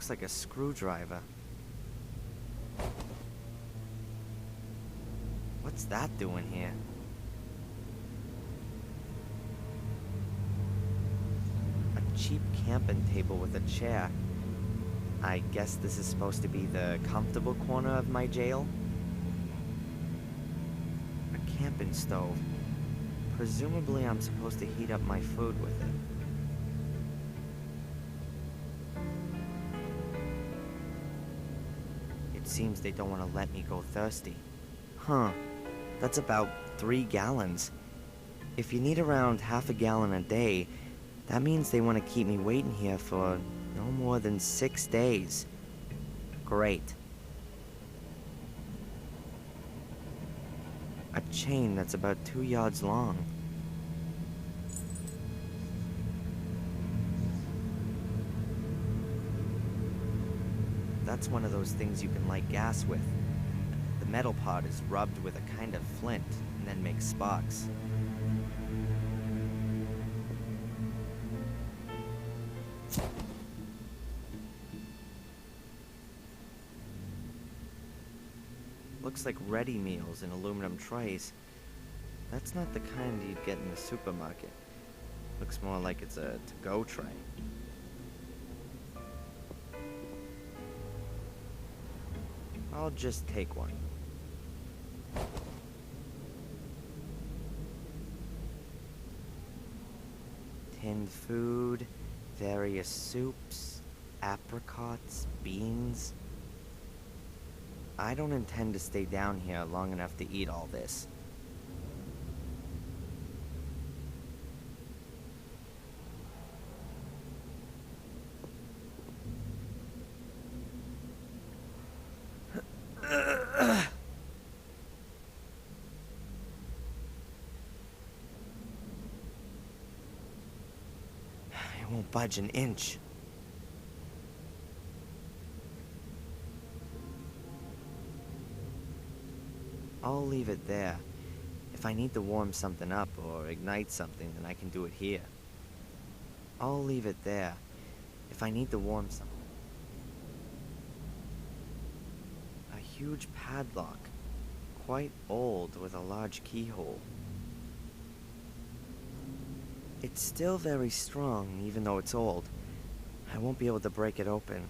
looks like a screwdriver. What's that doing here? A cheap camping table with a chair. I guess this is supposed to be the comfortable corner of my jail? A camping stove. Presumably I'm supposed to heat up my food with it. It seems they don't want to let me go thirsty. Huh. That's about 3 gallons. If you need around half a gallon a day, that means they want to keep me waiting here for no more than 6 days. Great. A chain that's about 2 yards long. That's one of those things you can light gas with. The metal part is rubbed with a kind of flint and then makes sparks. Looks like ready meals in aluminum trays. That's not the kind you'd get in the supermarket. Looks more like it's a to-go tray. I'll just take one. Tinned food, various soups, apricots, beans. I don't intend to stay down here long enough to eat all this. It won't budge an inch. I'll leave it there. If I need to warm something up or ignite something, then I can do it here. I'll leave it there. If I need to warm something. A huge padlock. Quite old with a large keyhole. It's still very strong, even though it's old. I won't be able to break it open.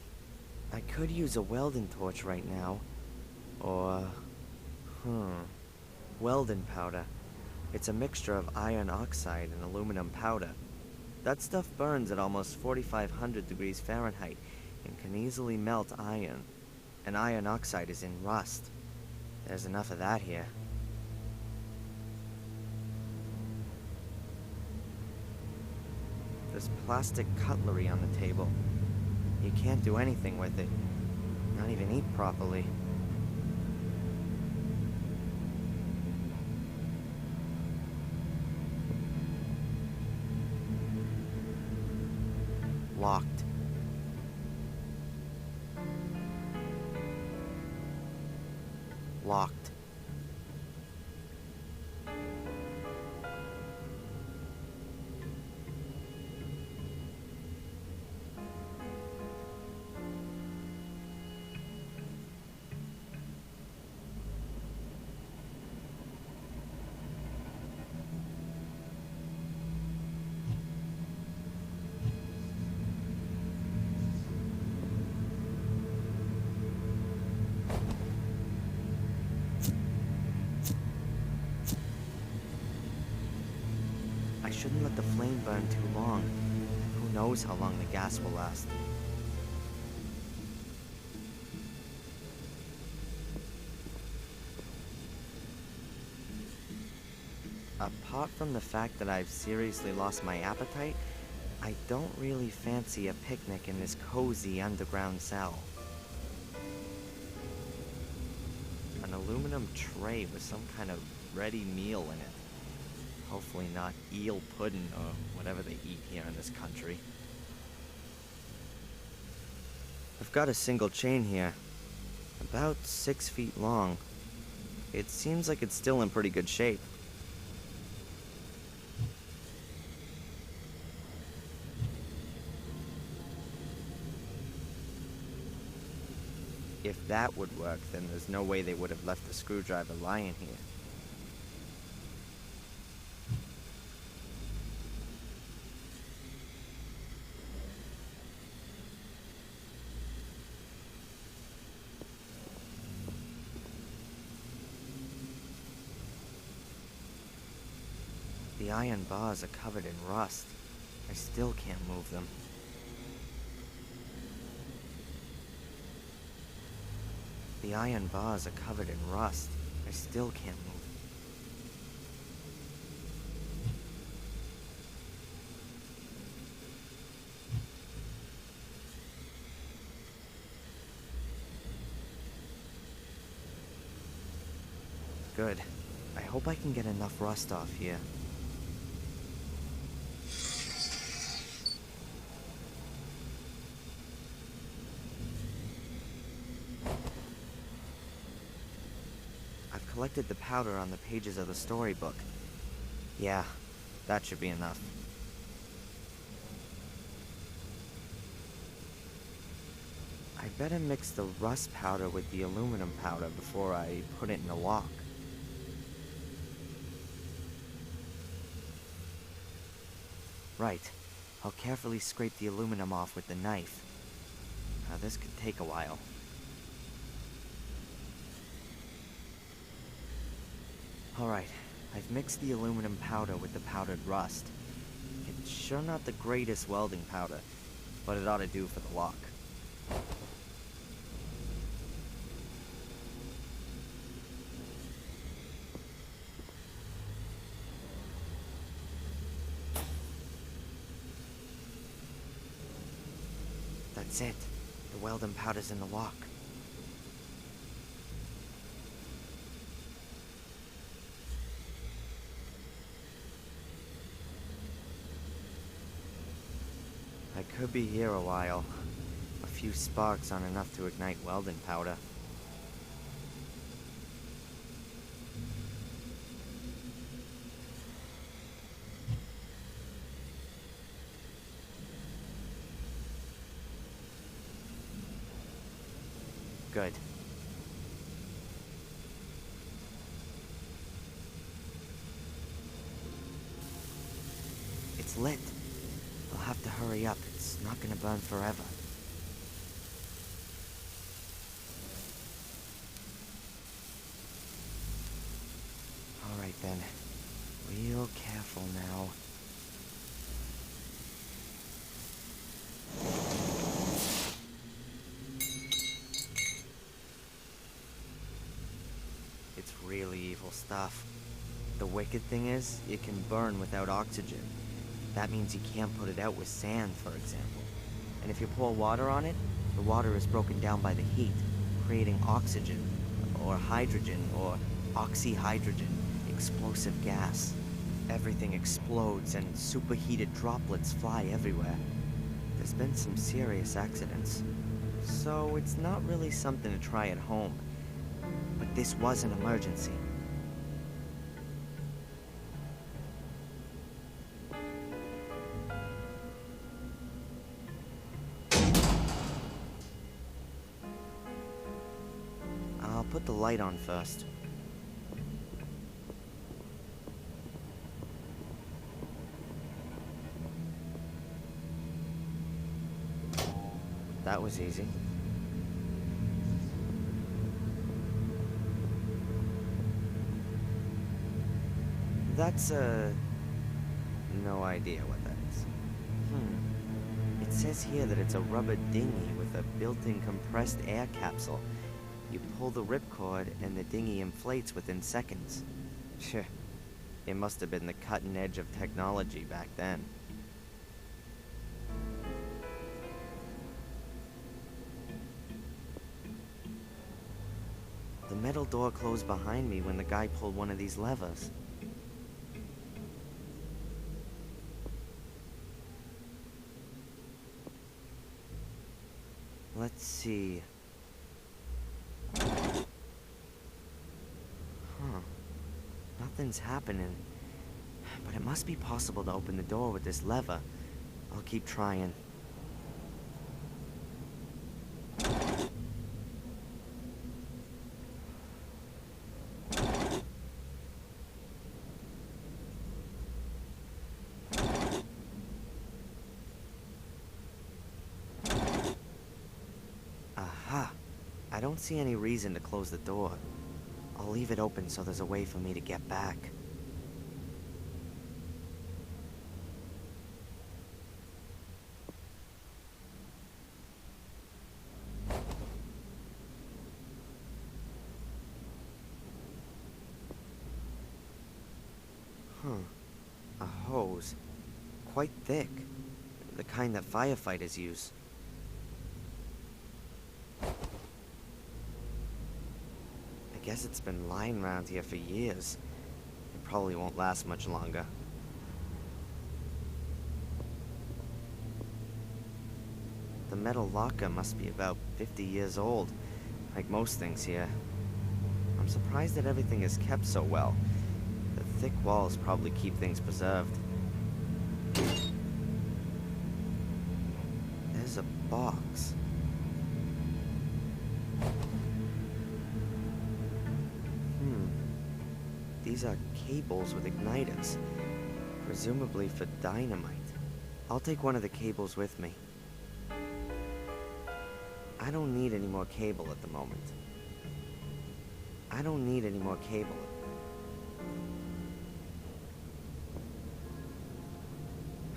I could use a welding torch right now. Or... welding powder. It's a mixture of iron oxide and aluminum powder. That stuff burns at almost 4,500 degrees Fahrenheit and can easily melt iron. And iron oxide is in rust. There's enough of that here. There's plastic cutlery on the table. You can't do anything with it. Not even eat properly. Locked. Locked. I shouldn't let the flame burn too long. Who knows how long the gas will last. Apart from the fact that I've seriously lost my appetite, I don't really fancy a picnic in this cozy underground cell. An aluminum tray with some kind of ready meal in it. Hopefully not eel pudding or whatever they eat here in this country. I've got a single chain here, about 6 feet long. It seems like it's still in pretty good shape. If that would work, then there's no way they would have left the screwdriver lying here. The iron bars are covered in rust. I still can't move them. The iron bars are covered in rust. I still can't move. Good. I hope I can get enough rust off here. I've collected the powder on the pages of the storybook. Yeah, that should be enough. I'd better mix the rust powder with the aluminum powder before I put it in the lock. Right. I'll carefully scrape the aluminum off with the knife. Now this could take a while. Alright, I've mixed the aluminum powder with the powdered rust. It's sure not the greatest welding powder, but it ought to do for the lock. That's it. The welding powder's in the lock. I could be here a while. A few sparks aren't enough to ignite welding powder. Good. It's lit. I'll have to hurry up. It's not gonna burn forever. Alright then. Real careful now. It's really evil stuff. The wicked thing is, it can burn without oxygen. That means you can't put it out with sand, for example. And if you pour water on it, the water is broken down by the heat, creating oxygen, or hydrogen, or oxyhydrogen, explosive gas. Everything explodes and superheated droplets fly everywhere. There's been some serious accidents. So it's not really something to try at home. But this was an emergency. I'll put the light on first. That was easy. That's, no idea what that is. It says here that it's a rubber dinghy with a built-in compressed air capsule. You pull the ripcord and the dinghy inflates within seconds. Phew. It must have been the cutting edge of technology back then. The metal door closed behind me when the guy pulled one of these levers. Let's see. Nothing's happening. But it must be possible to open the door with this lever. I'll keep trying. I don't see any reason to close the door. I'll leave it open so there's a way for me to get back. A hose. Quite thick. The kind that firefighters use. I guess it's been lying around here for years. It probably won't last much longer. The metal locker must be about 50 years old, like most things here. I'm surprised that everything is kept so well. The thick walls probably keep things preserved. There's a box. These are cables with igniters, presumably for dynamite. I'll take one of the cables with me. I don't need any more cable at the moment. I don't need any more cable.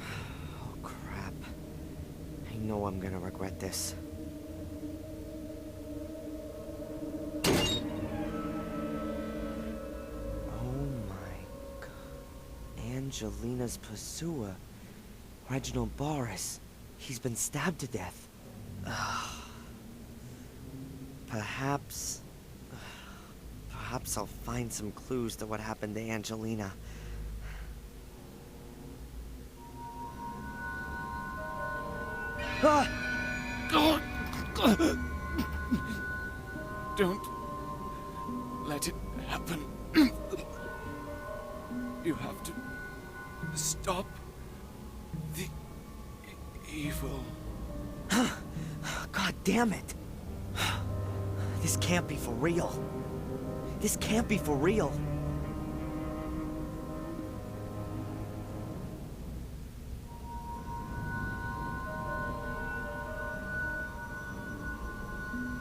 Oh, crap. I know I'm gonna regret this. Angelina's pursuer, Reginald Boris. He's been stabbed to death. Perhaps I'll find some clues to what happened to Angelina. Don't let it happen. You have to stop the evil. God damn it! This can't be for real. This can't be for real.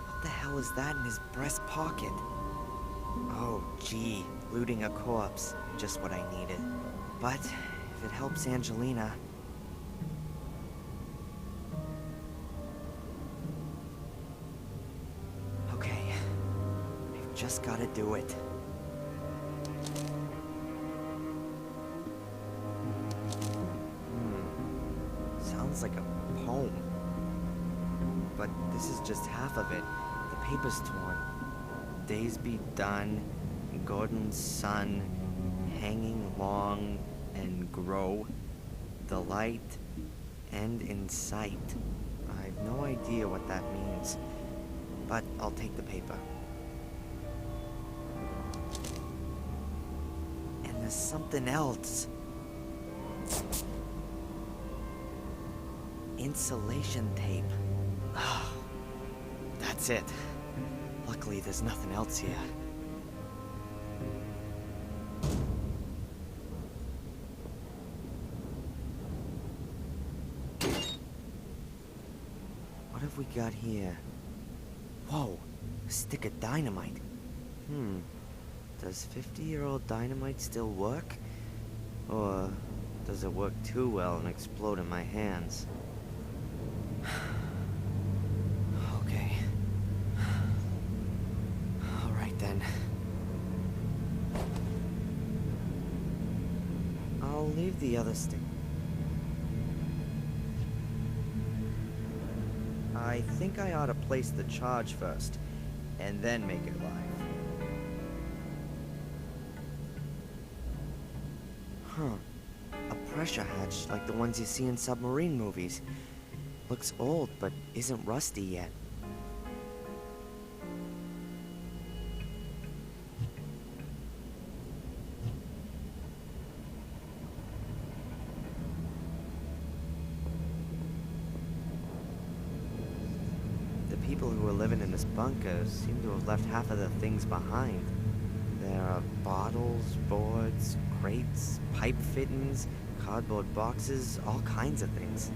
What the hell is that in his breast pocket? Oh, gee, looting a corpse. Just what I needed. But if it helps Angelina... Okay, I've just gotta do it. Sounds like a poem. But this is just half of it. The paper's torn. Days be done, Gordon's son, hanging long and grow, the light end in sight. I have no idea what that means, but I'll take the paper. And there's something else. Insulation tape. That's it. Luckily, there's nothing else here. What have we got here? Whoa, a stick of dynamite. Does 50-year-old dynamite still work? Or does it work too well and explode in my hands? Okay. Alright then. I'll leave the other stick. I think I ought to place the charge first, and then make it live. A pressure hatch like the ones you see in submarine movies. Looks old, but isn't rusty yet. The people who were living in this bunker seem to have left half of the things behind. There are bottles, boards, crates, pipe fittings, cardboard boxes, all kinds of things.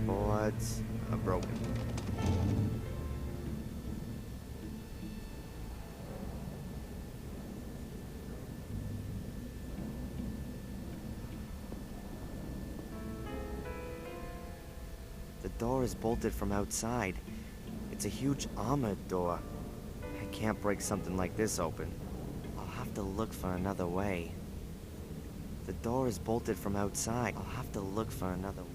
Boards are broken. door is bolted from outside. It's a huge armored door. I can't break something like this open. I'll have to look for another way. The door is bolted from outside. I'll have to look for another way.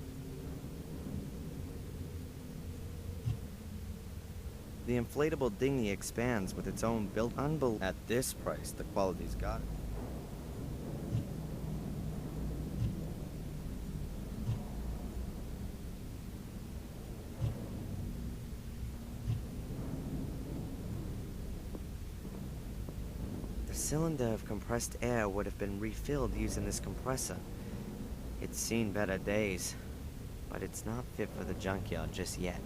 The inflatable dinghy expands with its own built At this price, the quality's got it. The cylinder of compressed air would have been refilled using this compressor. It's seen better days, but it's not fit for the junkyard just yet.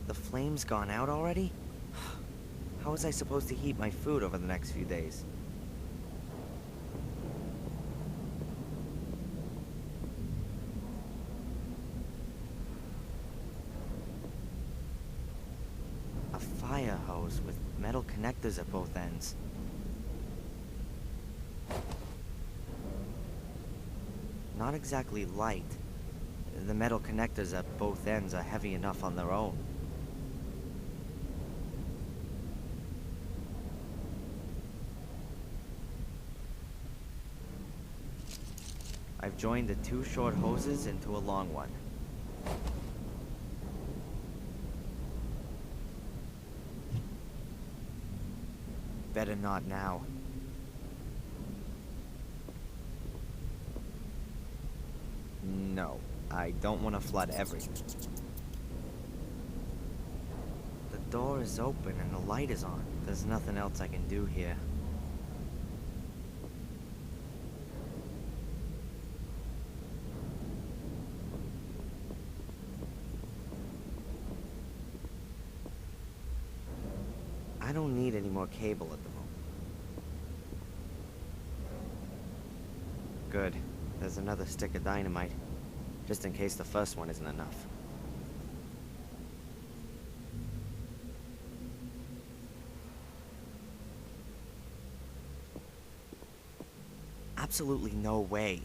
The flame's gone out already? How was I supposed to heat my food over the next few days? A fire hose with metal connectors at both ends. Not exactly light. The metal connectors at both ends are heavy enough on their own. I've joined the two short hoses into a long one. Better not now. No, I don't want to flood everything. The door is open and the light is on. There's nothing else I can do here. I don't need any more cable at the moment. Good. There's another stick of dynamite, just in case the first one isn't enough. Absolutely no way.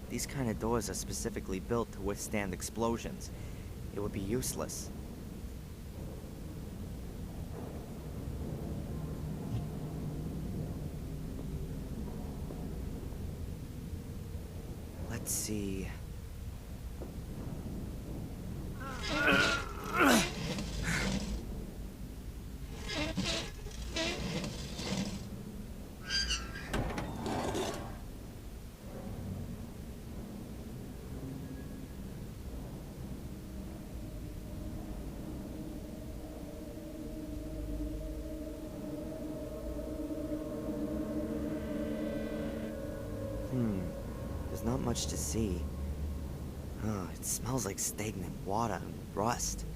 These kind of doors are specifically built to withstand explosions. It would be useless. Let's see. There's not much to see. Oh, it smells like stagnant water and rust.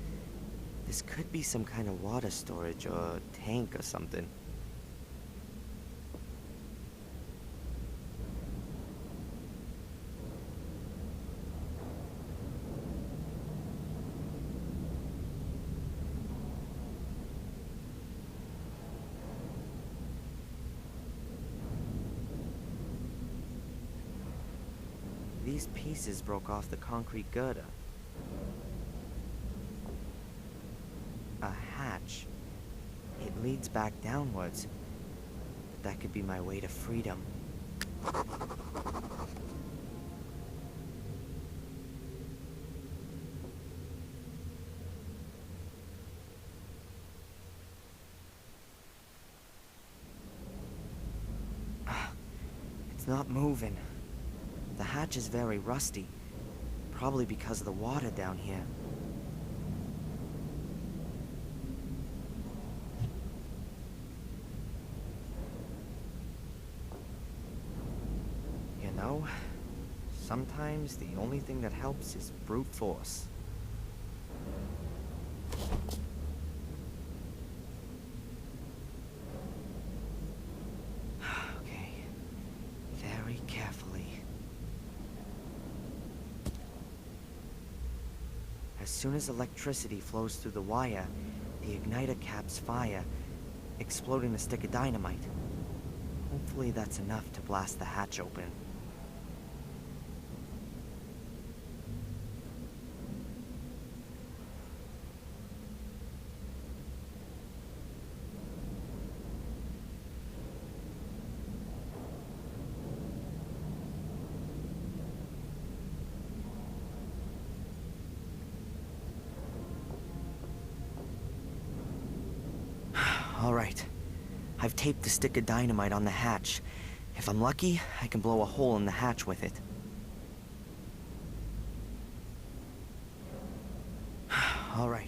This could be some kind of water storage or tank or something. These pieces broke off the concrete girder. A hatch. It leads back downwards. That could be my way to freedom. It's not moving. The hatch is very rusty, probably because of the water down here. You know, sometimes the only thing that helps is brute force. Okay, very carefully. soon as electricity flows through the wire, the igniter caps fire, exploding the stick of dynamite. Hopefully that's enough to blast the hatch open. All right. I've taped the stick of dynamite on the hatch. If I'm lucky, I can blow a hole in the hatch with it. All right.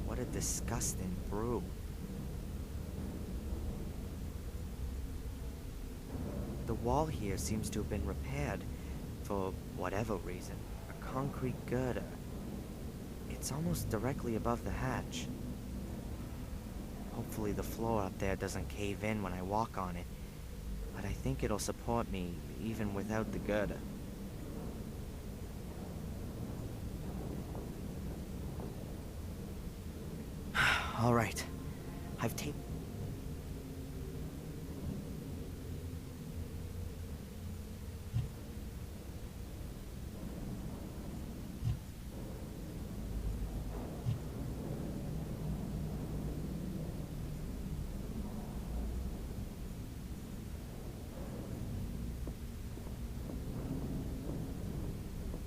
What a disgusting brew. The wall here seems to have been repaired, for whatever reason. A concrete girder. It's almost directly above the hatch. Hopefully the floor up there doesn't cave in when I walk on it, but I think it'll support me even without the girder. All right. I've taped...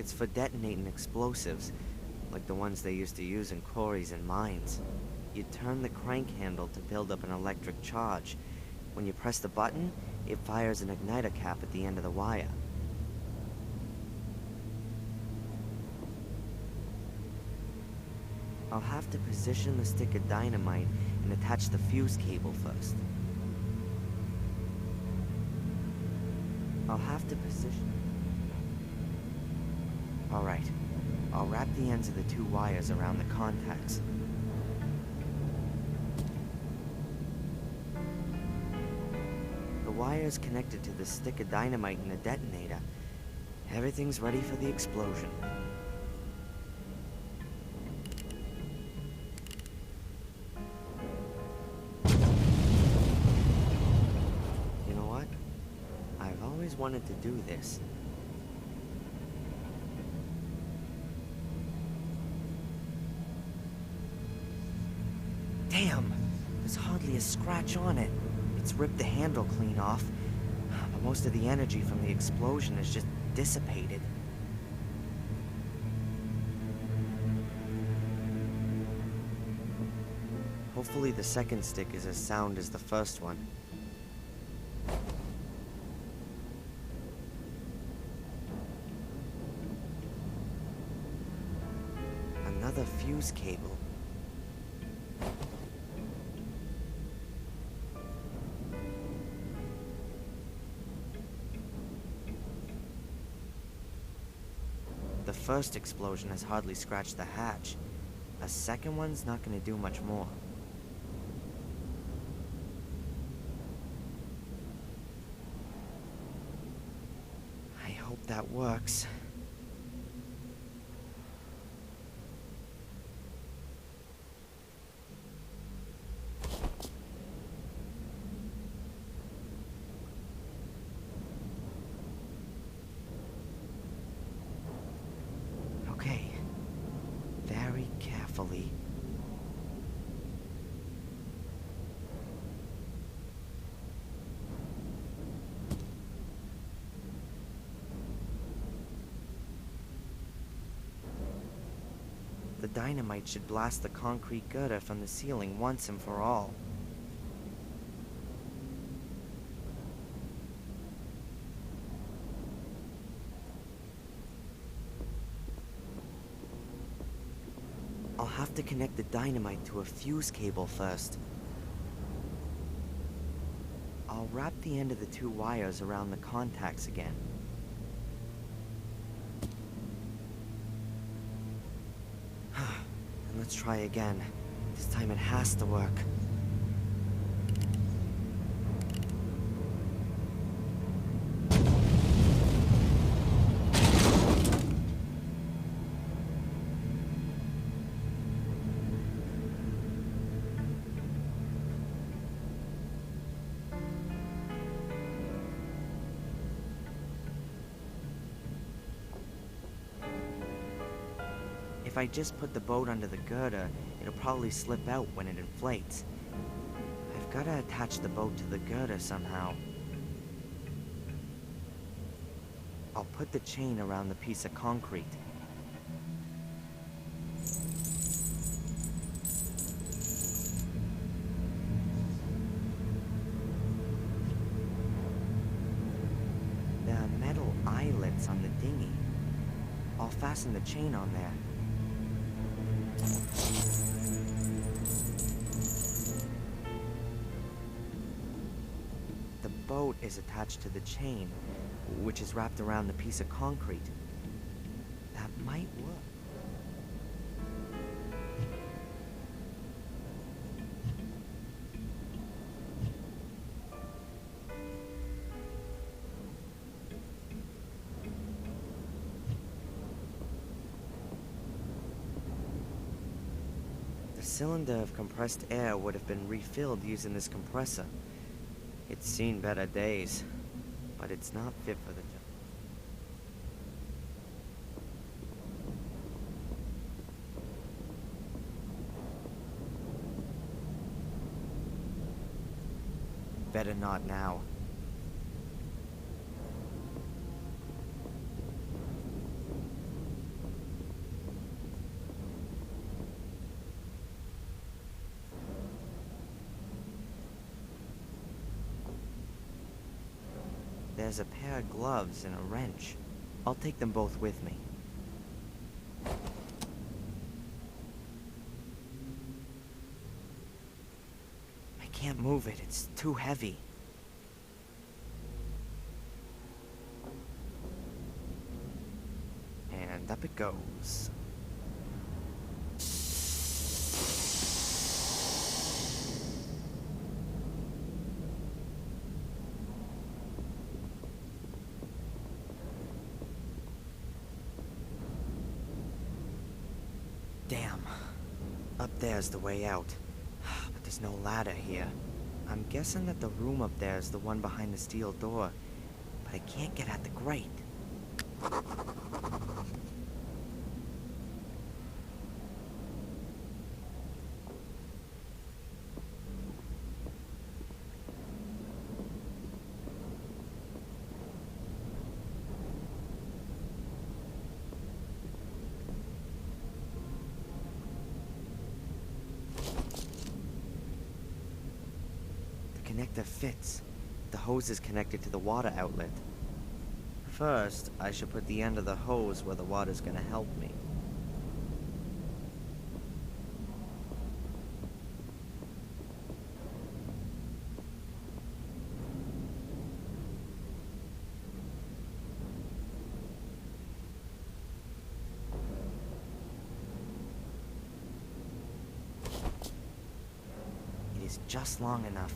It's for detonating explosives, like the ones they used to use in quarries and mines. You turn the crank handle to build up an electric charge. When you press the button, it fires an igniter cap at the end of the wire. I'll have to position the stick of dynamite and attach the fuse cable first. I'll have to position... Alright, I'll wrap the ends of the two wires around the contacts. The wires connected to the stick of dynamite and the detonator. Everything's ready for the explosion. You know what? I've always wanted to do this. Damn! There's hardly a scratch on it. It's ripped the handle clean off, but most of the energy from the explosion is just dissipated. Hopefully the second stick is as sound as the first one. Another fuse cable. The first explosion has hardly scratched the hatch. A second one's not gonna do much more. I hope that works. Okay. Very carefully. The dynamite should blast the concrete girder from the ceiling once and for all. have to connect the dynamite to a fuse cable first. I'll wrap the end of the two wires around the contacts again. And let's try again. This time it has to work. If I just put the boat under the girder, it'll probably slip out when it inflates. I've gotta attach the boat to the girder somehow. I'll put the chain around the piece of concrete. There are metal eyelets on the dinghy. I'll fasten the chain on there. The boat is attached to the chain, which is wrapped around the piece of concrete. That might work. The cylinder of compressed air would have been refilled using this compressor. It's seen better days, but it's not fit for the job. Better not now. There's a pair of gloves and a wrench. I'll take them both with me. I can't move it, it's too heavy. And up it goes. Damn. Up there's the way out. But there's no ladder here. I'm guessing that the room up there is the one behind the steel door. But I can't get at the grate. Connector fits. The hose is connected to the water outlet. First, I should put the end of the hose where the water's gonna help me. It is just long enough.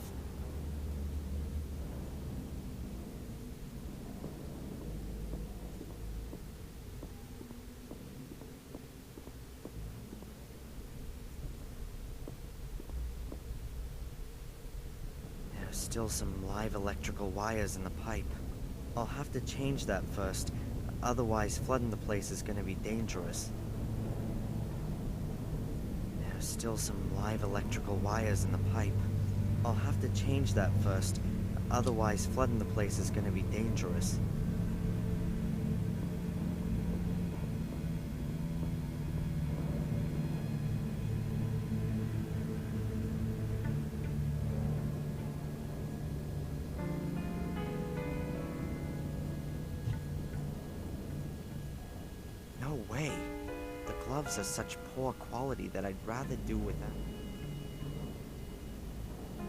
Still some live electrical wires in the pipe. I'll have to change that first, otherwise flooding the place is gonna be dangerous. There's still some live electrical wires in the pipe. I'll have to change that first, otherwise flooding the place is gonna be dangerous. gloves are such poor quality that I'd rather do without.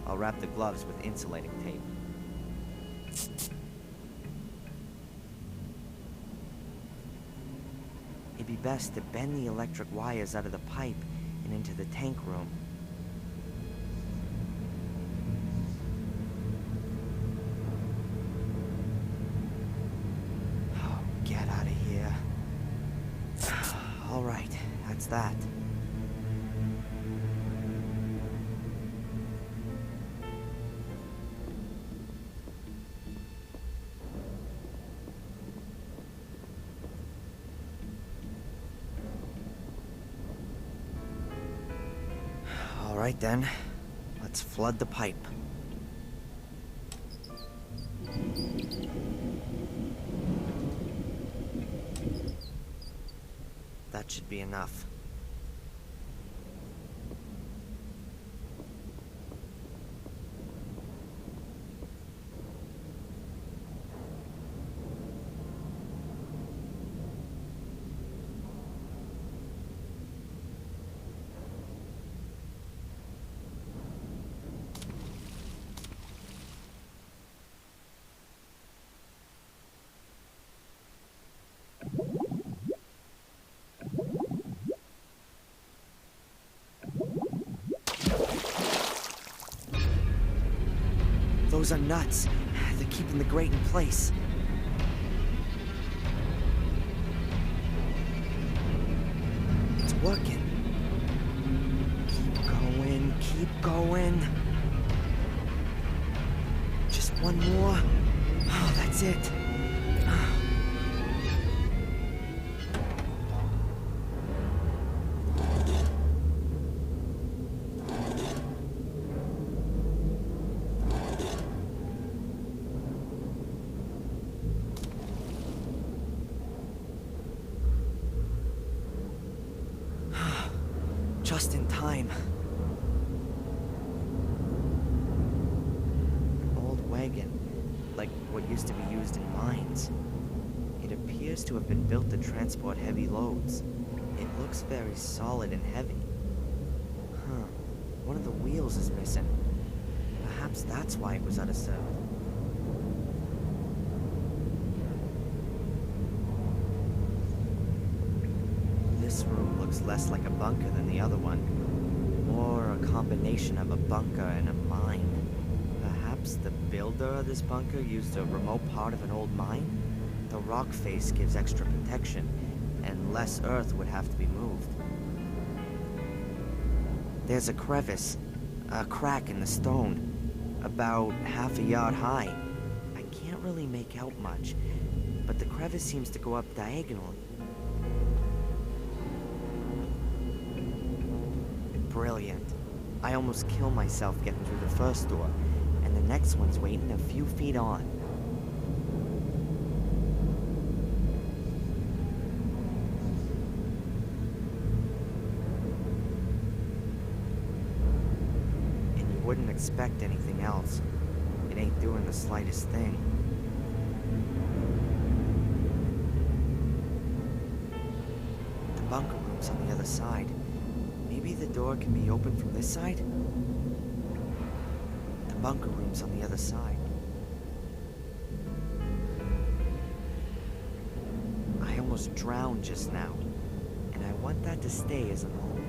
I'll wrap the gloves with insulating tape. It'd be best to bend the electric wires out of the pipe and into the tank room. Oh, get out of here. All right, that's that. All right then, let's flood the pipe. That should be enough. Those are nuts. They're keeping the grate in place. It's working. Keep going, keep going. Just one more. Oh, that's it. Just in time. An old wagon, like what used to be used in mines. It appears to have been built to transport heavy loads. It looks very solid and heavy. Huh. One of the wheels is missing. Perhaps that's why it was out of service. This room looks less like a bunker than the other one. More a combination of a bunker and a mine. Perhaps the builder of this bunker used a remote part of an old mine? The rock face gives extra protection, and less earth would have to be moved. There's a crevice, a crack in the stone, about half a yard high. I can't really make out much, but the crevice seems to go up diagonally. Brilliant. I almost kill myself getting through the first door, and the next one's waiting a few feet on. And you wouldn't expect anything else. It ain't doing the slightest thing. The bunker room's on the other side. Maybe the door can be opened from this side? The bunker room's on the other side. I almost drowned just now, and I want that to stay as a home.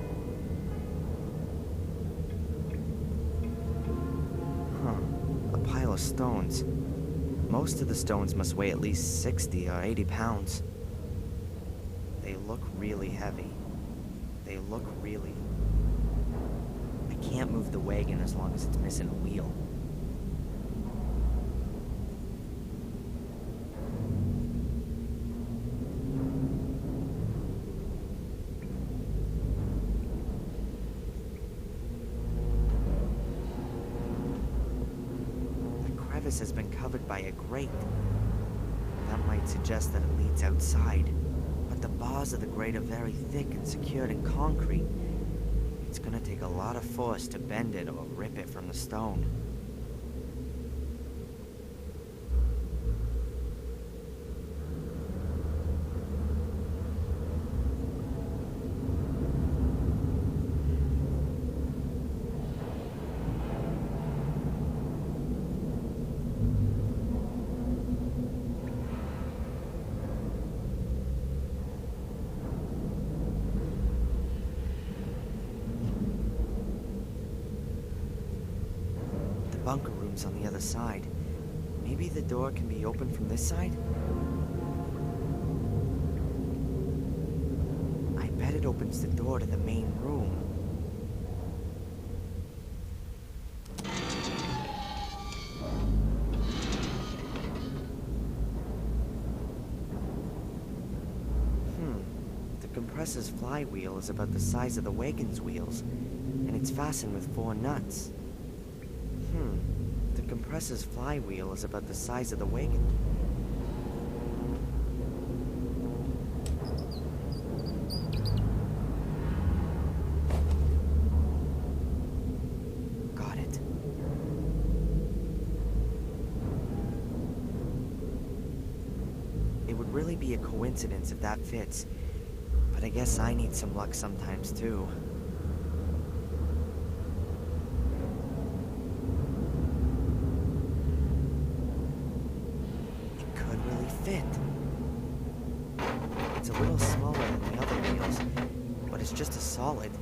Huh, a pile of stones. Most of the stones must weigh at least 60 or 80 pounds. They look really heavy. They look really... I can't move the wagon as long as it's missing a wheel. The crevice has been covered by a grate. That might suggest that it leads outside. But the bars of the grate are very thick and secured in concrete. It's gonna take a lot of force to bend it or rip it from the stone. bunker rooms on the other side. Maybe the door can be opened from this side? I bet it opens the door to the main room. The compressor's flywheel is about the size of the wagon's wheels, and it's fastened with 4 nuts. The compressor's flywheel is about the size of the wagon. Got it. It would really be a coincidence if that fits, but I guess I need some luck sometimes too. Fit. It's a little smaller than the other wheels, but it's just as solid.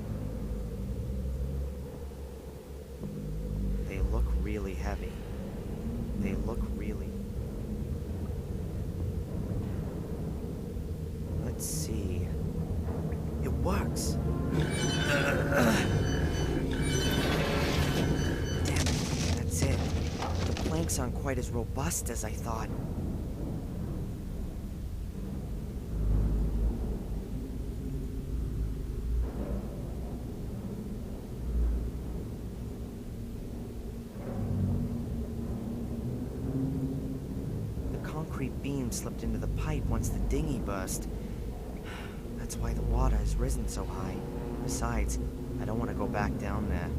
They look really heavy. They look really... Let's see... It works! Damn it, that's it. The planks aren't quite as robust as I thought. Beam slipped into the pipe once the dinghy burst. That's why the water has risen so high. Besides, I don't want to go back down there.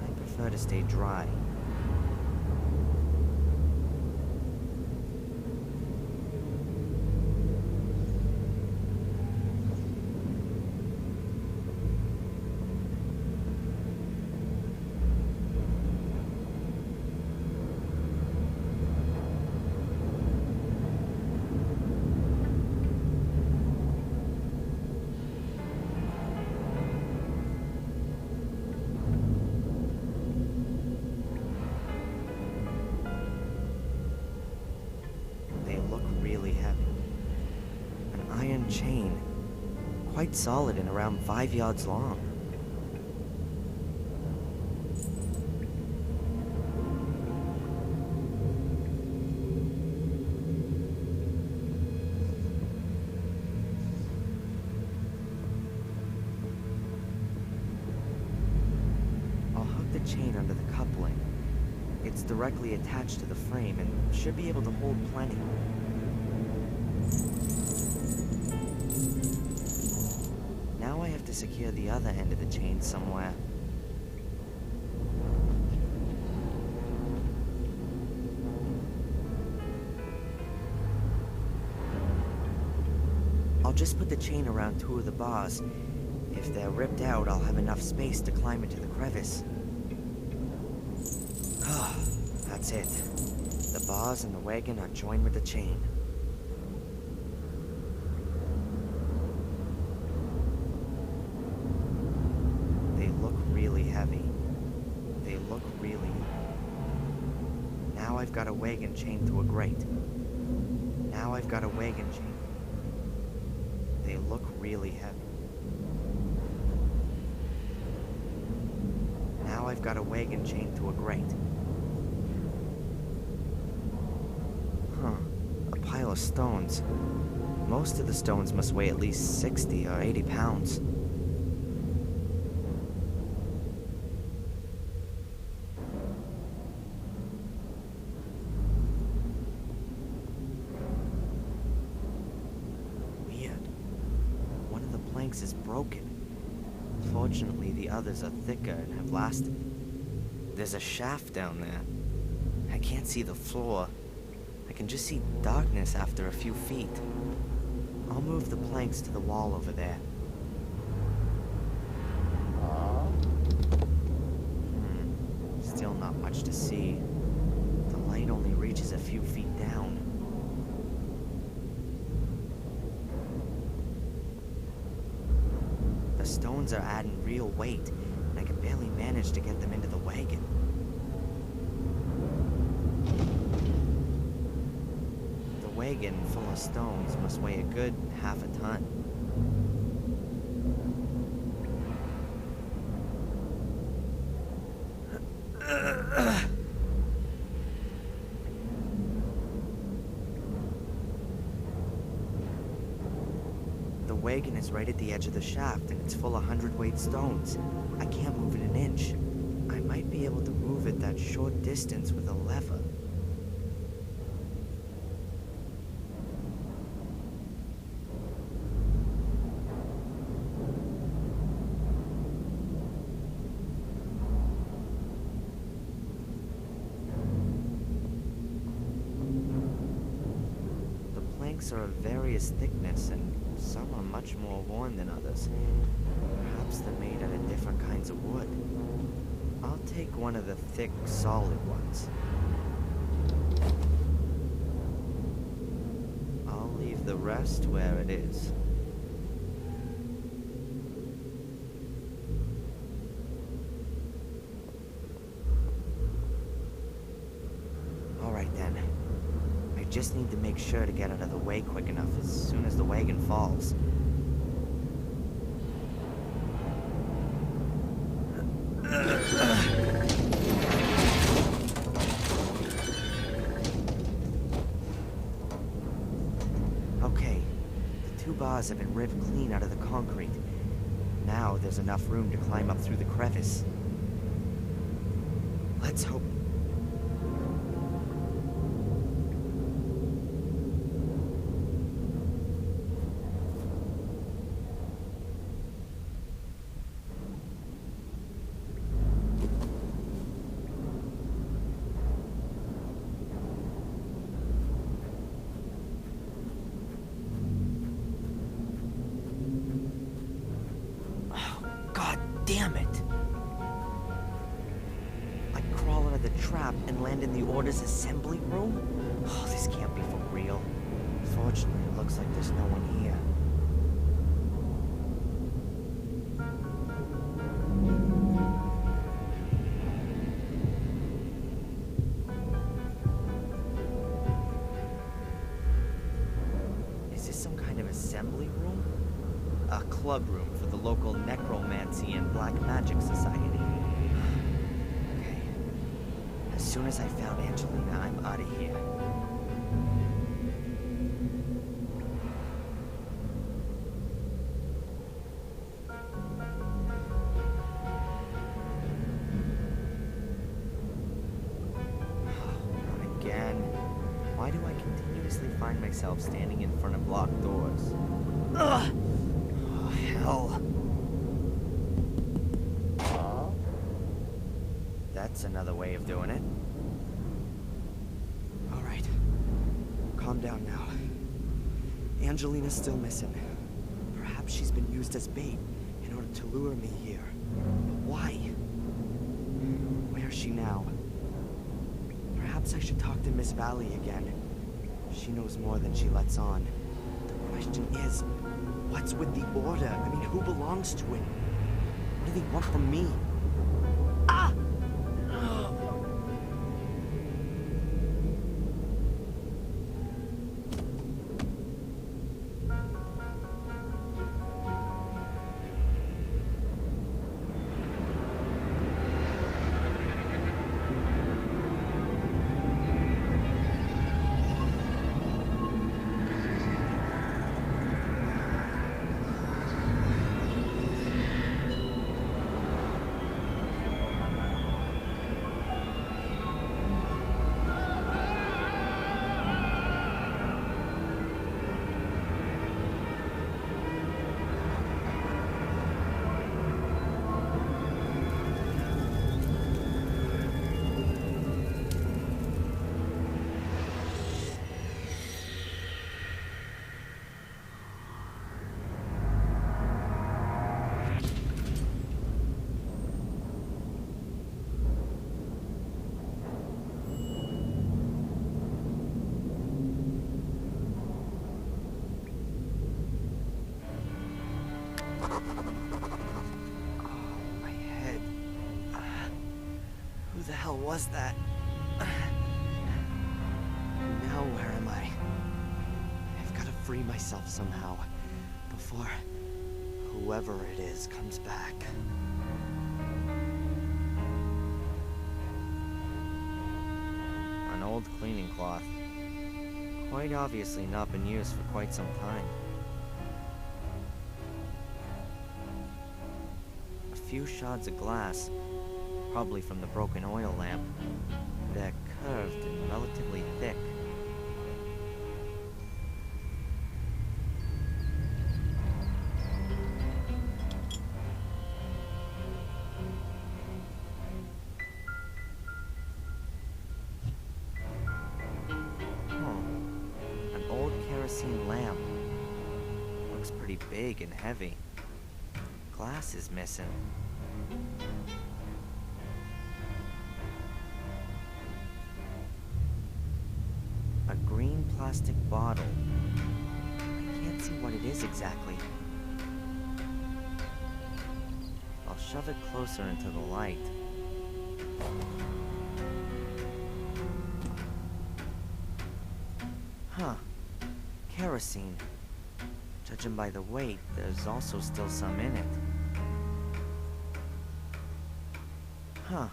I prefer to stay dry. Chain, quite solid and around 5 yards long. I'll hook the chain under the coupling. It's directly attached to the frame and should be able to hold plenty. Now I have to secure the other end of the chain somewhere. I'll just put the chain around 2 of the bars. If they're ripped out, I'll have enough space to climb into the crevice. That's it. The bars and the wagon are joined with the chain. They look really heavy. They look really... Now I've got a wagon chained to a grate. Now I've got a wagon chained... They look really heavy. Now I've got a wagon chained to a grate. A pile of stones. Most of the stones must weigh at least 60 or 80 pounds. Is broken. Fortunately, the others are thicker and have lasted. There's a shaft down there. I can't see the floor. I can just see darkness after a few feet. I'll move the planks to the wall over there. Still not much to see. The light only reaches a few feet down. The stones are adding real weight, and I can barely manage to get them into the wagon. wagon full of stones must weigh a good half a ton. The wagon is right at the edge of the shaft, and it's full of hundredweight stones. I can't move it an inch. I might be able to move it that short distance with a lever. The planks are of various thickness, and some are much more worn than others. Perhaps they're made out of different kinds of wood. I'll take one of the thick, solid ones. I'll leave the rest where it is. All right then. I just need to make sure to get out of the way quick enough as soon as the wagon falls. Okay, the two bars have been ripped clean out of the concrete. Now there's enough room to climb up through the crevice. Let's hope. Damn it! I crawl out of the trap and land in the Order's assembly room? Oh, this can't be for real. Fortunately, it looks like there's no one here. Is this some kind of assembly room? A club room for the local necromancy and black magic society. Okay. As soon as I found Angelina, I'm out of here. Not again. Why do I continuously find myself standing in front of locked doors? Ugh! Hell. That's another way of doing it. All right. Calm down now. Angelina's still missing. Perhaps she's been used as bait in order to lure me here. But why? Where is she now? Perhaps I should talk to Miss Valley again. She knows more than she lets on. The question is, what's with the Order? I mean, who belongs to it? What do they want from me? Ah! the hell was that? Now where am I? free myself somehow before whoever it is comes back. An old cleaning cloth. Quite obviously not been used for quite some time. A few shards of glass, probably from the broken oil lamp. They're curved and relatively thick. An old kerosene lamp. Looks pretty big and heavy. Glass is missing. A green plastic bottle. I can't see what it is exactly. I'll shove it closer into the light. Huh. Kerosene. Judging by the weight, there's also still some in it. Huh.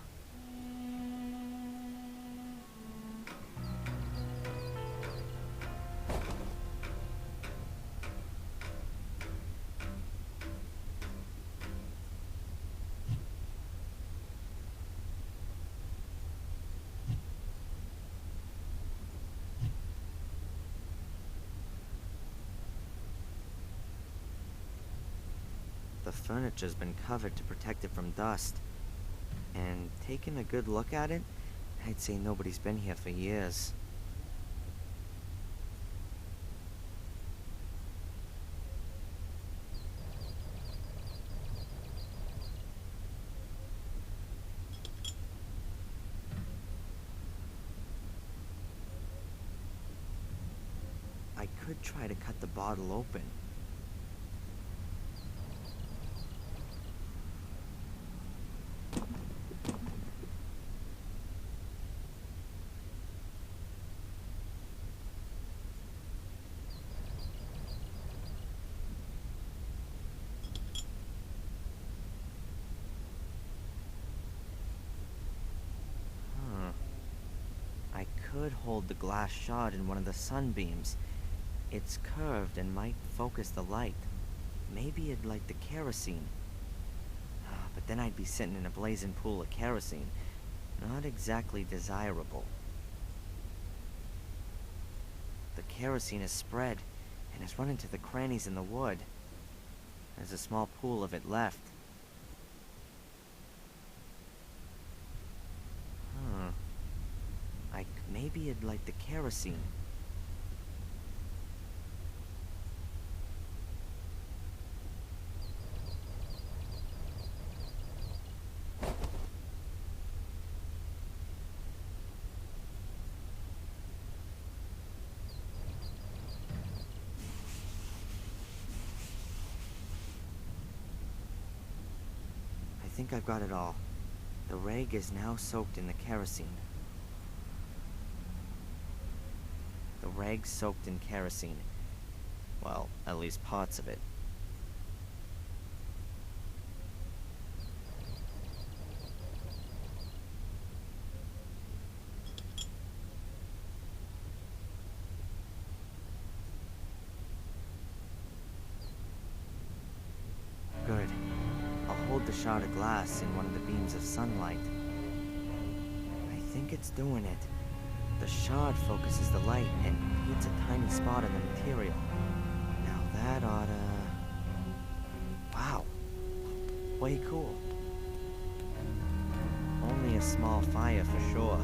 The furniture's been covered to protect it from dust. And taking a good look at it, I'd say nobody's been here for years. I could try to cut the bottle open. I could hold the glass shard in one of the sunbeams. It's curved and might focus the light. Maybe it'd light the kerosene. But then I'd be sitting in a blazing pool of kerosene. Not exactly desirable. The kerosene is spread and has run into the crannies in the wood. There's a small pool of it left. Maybe it'd light the kerosene. I think I've got it all. The rag is now soaked in the kerosene. The rag's soaked in kerosene. Well, at least parts of it. Good. I'll hold the shard of glass in one of the beams of sunlight. I think it's doing it. The shard focuses the light and hits a tiny spot in the material. Now that oughta... Wow. Way cool. Only a small fire for sure,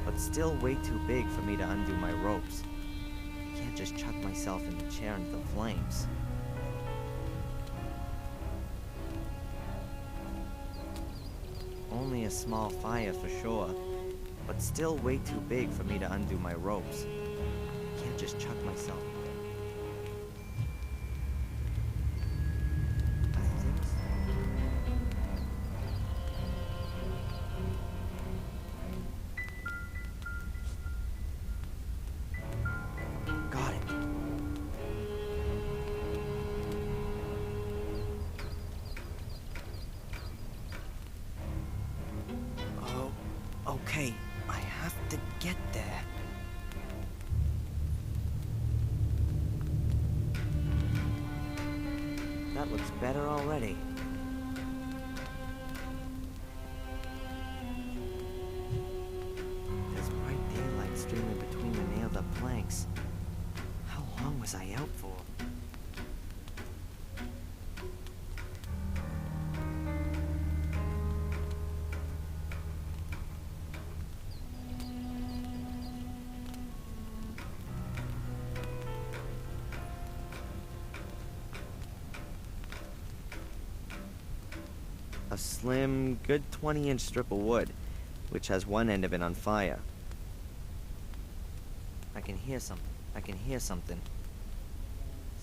but still way too big for me to undo my ropes. I can't just chuck myself in the chair into the flames. Only a small fire for sure, but still way too big for me to undo my ropes. I can't just chuck myself. Got it. Okay, I have to get there. That looks better already. There's bright daylight streaming between the nailed-up planks. How long was I out for? A slim, good 20-inch strip of wood, which has one end of it on fire. I can hear something.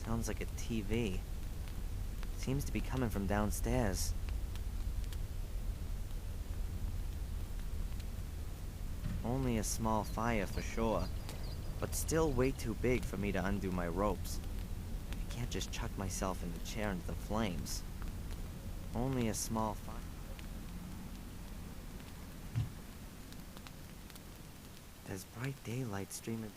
Sounds like a TV. Seems to be coming from downstairs. Only a small fire for sure, but still way too big for me to undo my ropes. I can't just chuck myself in the chair into the flames. Only a small fire. There's bright daylight streaming.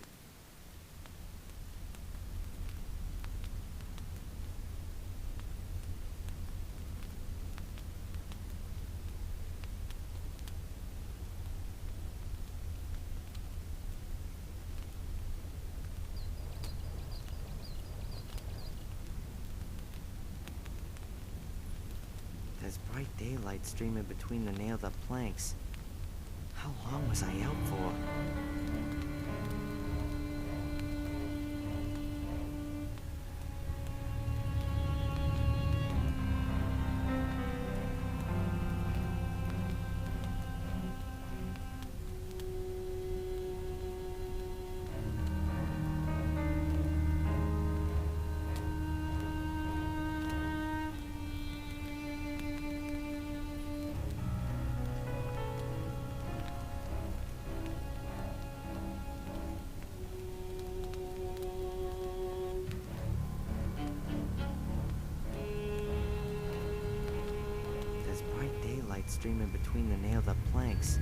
There's bright daylight streaming between the nailed-up planks. How long was I out for? Streaming between the nailed-up planks.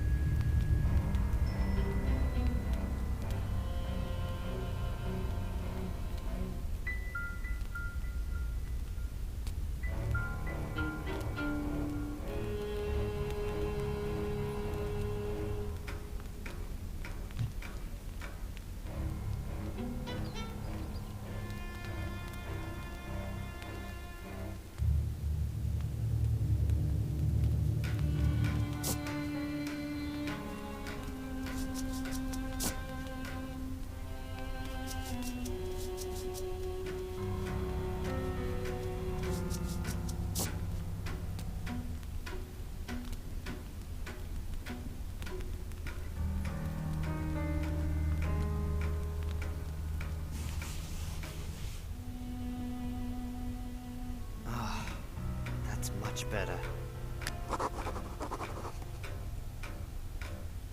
Much better.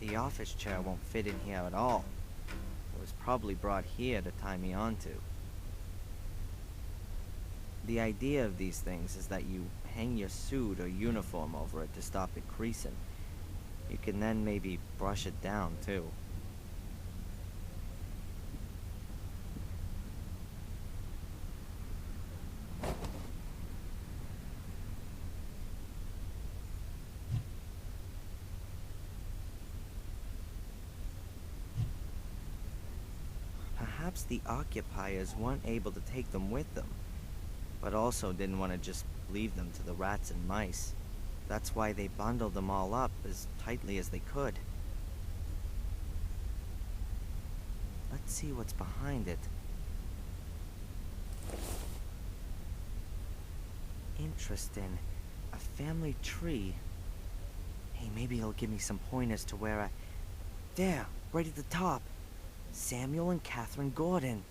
The office chair won't fit in here at all. It was probably brought here to tie me onto. The idea of these things is that you hang your suit or uniform over it to stop it creasing. You can then maybe brush it down, too. Perhaps the occupiers weren't able to take them with them, but also didn't want to just leave them to the rats and mice. That's why they bundled them all up as tightly as they could. Let's see what's behind it. Interesting. A family tree. Hey, maybe it'll give me some pointers to where I... There, right at the top. Samuel and Catherine Gordon.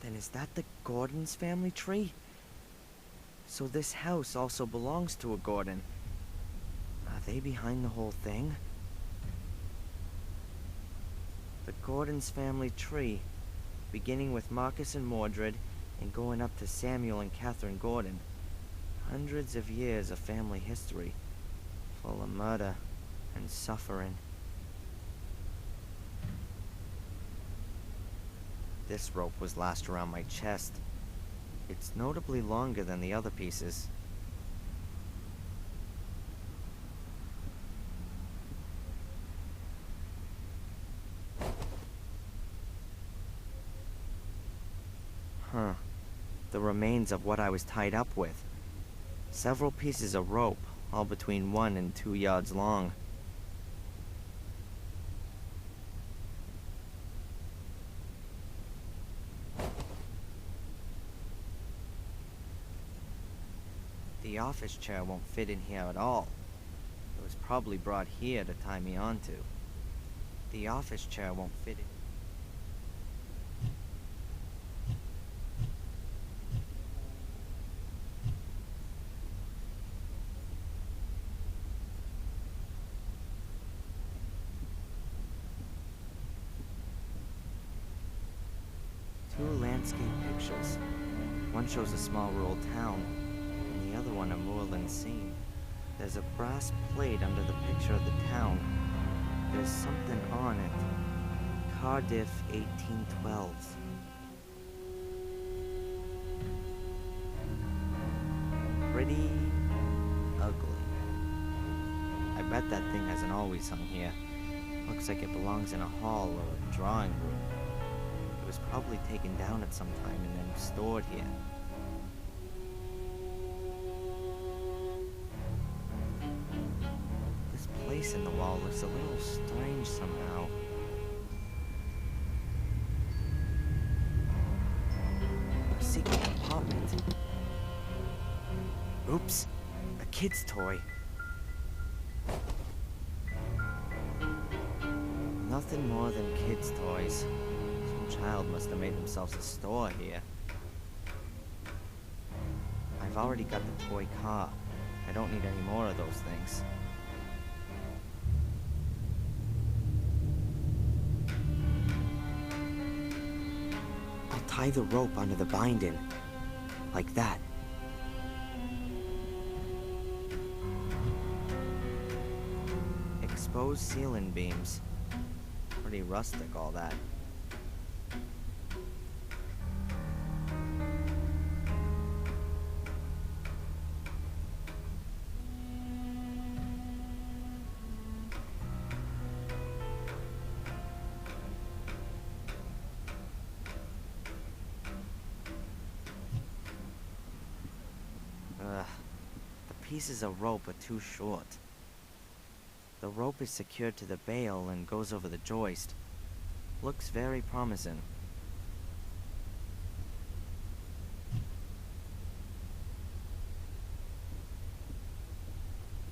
Then is that the Gordon's family tree? So this house also belongs to a Gordon. Are they behind the whole thing? The Gordon's family tree, beginning with Marcus and Mordred and going up to Samuel and Catherine Gordon. Hundreds of years of family history, full of murder and suffering. This rope was lashed around my chest. It's notably longer than the other pieces. Huh. The remains of what I was tied up with. Several pieces of rope, all between 1 and 2 yards long. The office chair won't fit in here at all. It was probably brought here to tie me onto. The office chair won't fit in. Two landscape pictures. One shows a small rural town, and the other one a moorland scene. There's a brass plate under the picture of the town. There's something on it. Cardiff, 1812. Pretty ugly. I bet that thing hasn't always hung here. Looks like it belongs in a hall or a drawing room. It was probably taken down at some time and then stored here. This place in the wall looks a little strange somehow. A secret compartment. Oops, a kid's toy. Nothing more than kids' toys. Some child must have made themselves a store here. I've already got the toy car. I don't need any more of those things. I'll tie the rope onto the binding. Like that. Exposed ceiling beams. Pretty rustic, all that. The pieces of rope are too short. The rope is secured to the bale and goes over the joist. Looks very promising.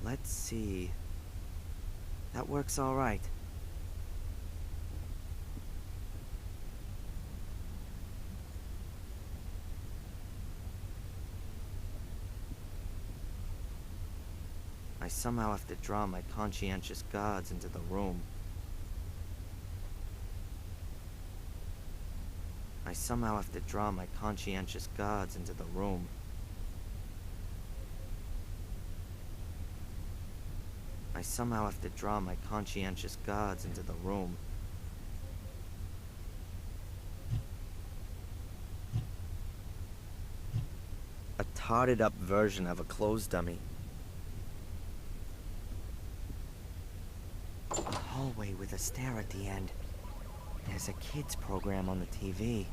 Let's see. That works all right. I somehow have to draw my conscientious guards into the room. I somehow have to draw my conscientious guards into the room. I somehow have to draw my conscientious guards into the room. A tarted up version of a clothes dummy. A hallway with a stair at the end. There's a kids program on the TV.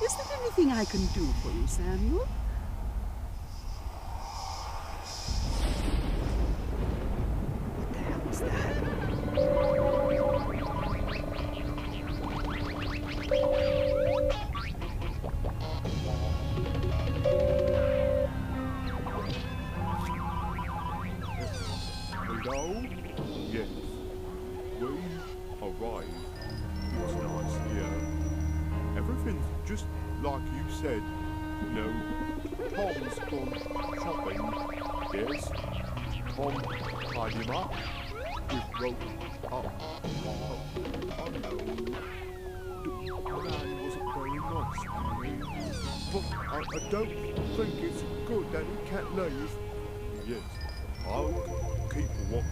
Is there anything I can do for you, Samuel? What the hell was that? Hello? Yes. We arrived. It's nice here. Everything's just like you said. No. Tom's gone shopping. Yes. Tom tied him up with rope up. I know. The man wasn't very nice to me. But I don't think it's good that he can't leave. Yes, I'll keep a watch.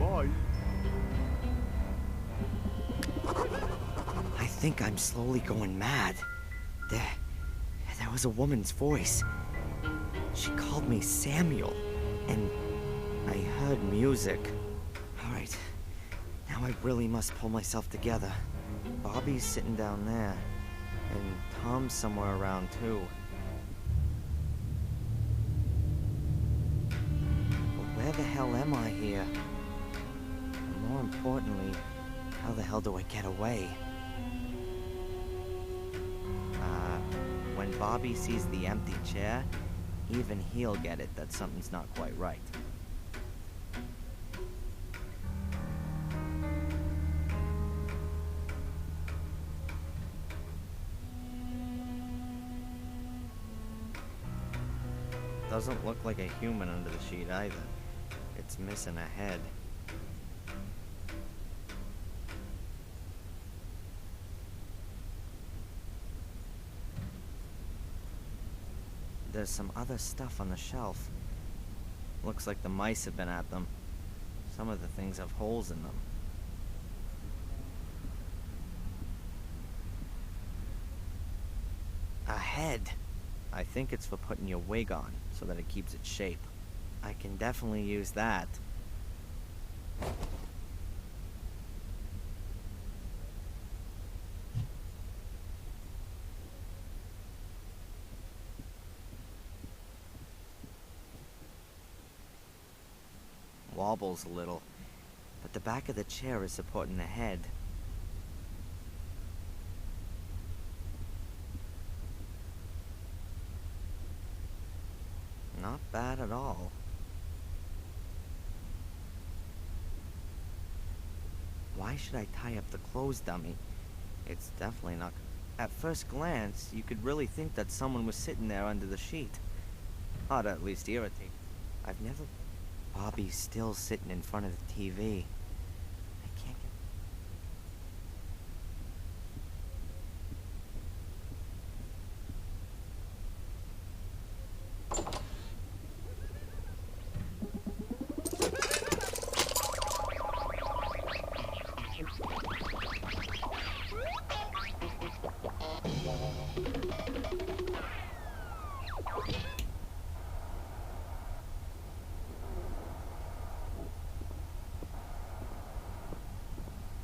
Bye. I think I'm slowly going mad. There was a woman's voice. She called me Samuel, and I heard music. All right, now I really must pull myself together. Bobby's sitting down there, and Tom's somewhere around too. But where the hell am I here? And more importantly, how the hell do I get away? When Bobby sees the empty chair, even he'll get it that something's not quite right. Doesn't look like a human under the sheet either. It's missing a head. There's some other stuff on the shelf. Looks like the mice have been at them. Some of the things have holes in them. A head. I think it's for putting your wig on, so that it keeps its shape. I can definitely use that. Wobbles a little, but the back of the chair is supporting the head. Not bad at all. Why should I tie up the clothes dummy? It's definitely not... At first glance, you could really think that someone was sitting there under the sheet. Ought to at least irritate. I've never... Bobby's still sitting in front of the TV. I can't get...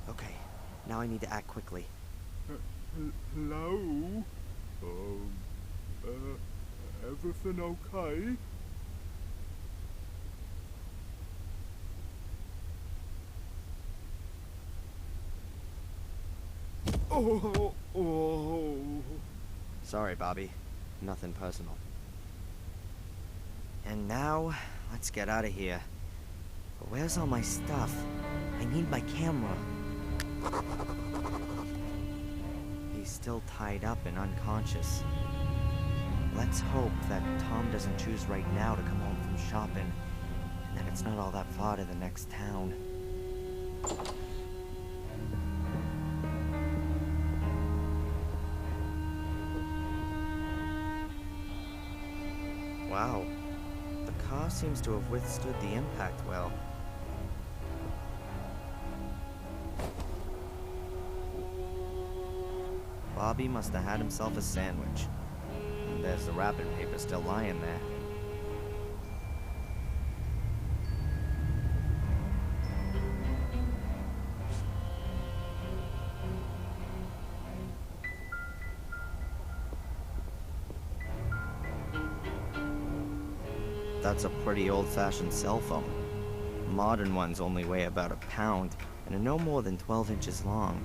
Okay, now I need to act quickly. Hello? Everything okay? Oh. Sorry, Bobby. Nothing personal. And now, let's get out of here. But where's all my stuff? I need my camera. He's still tied up and unconscious. Let's hope that Tom doesn't choose right now to come home from shopping, and that it's not all that far to the next town. Wow, the car seems to have withstood the impact well. Bobby must have had himself a sandwich. And there's the wrapping paper still lying there. That's a pretty old-fashioned cell phone. Modern ones only weigh about a pound and are no more than 12 inches long.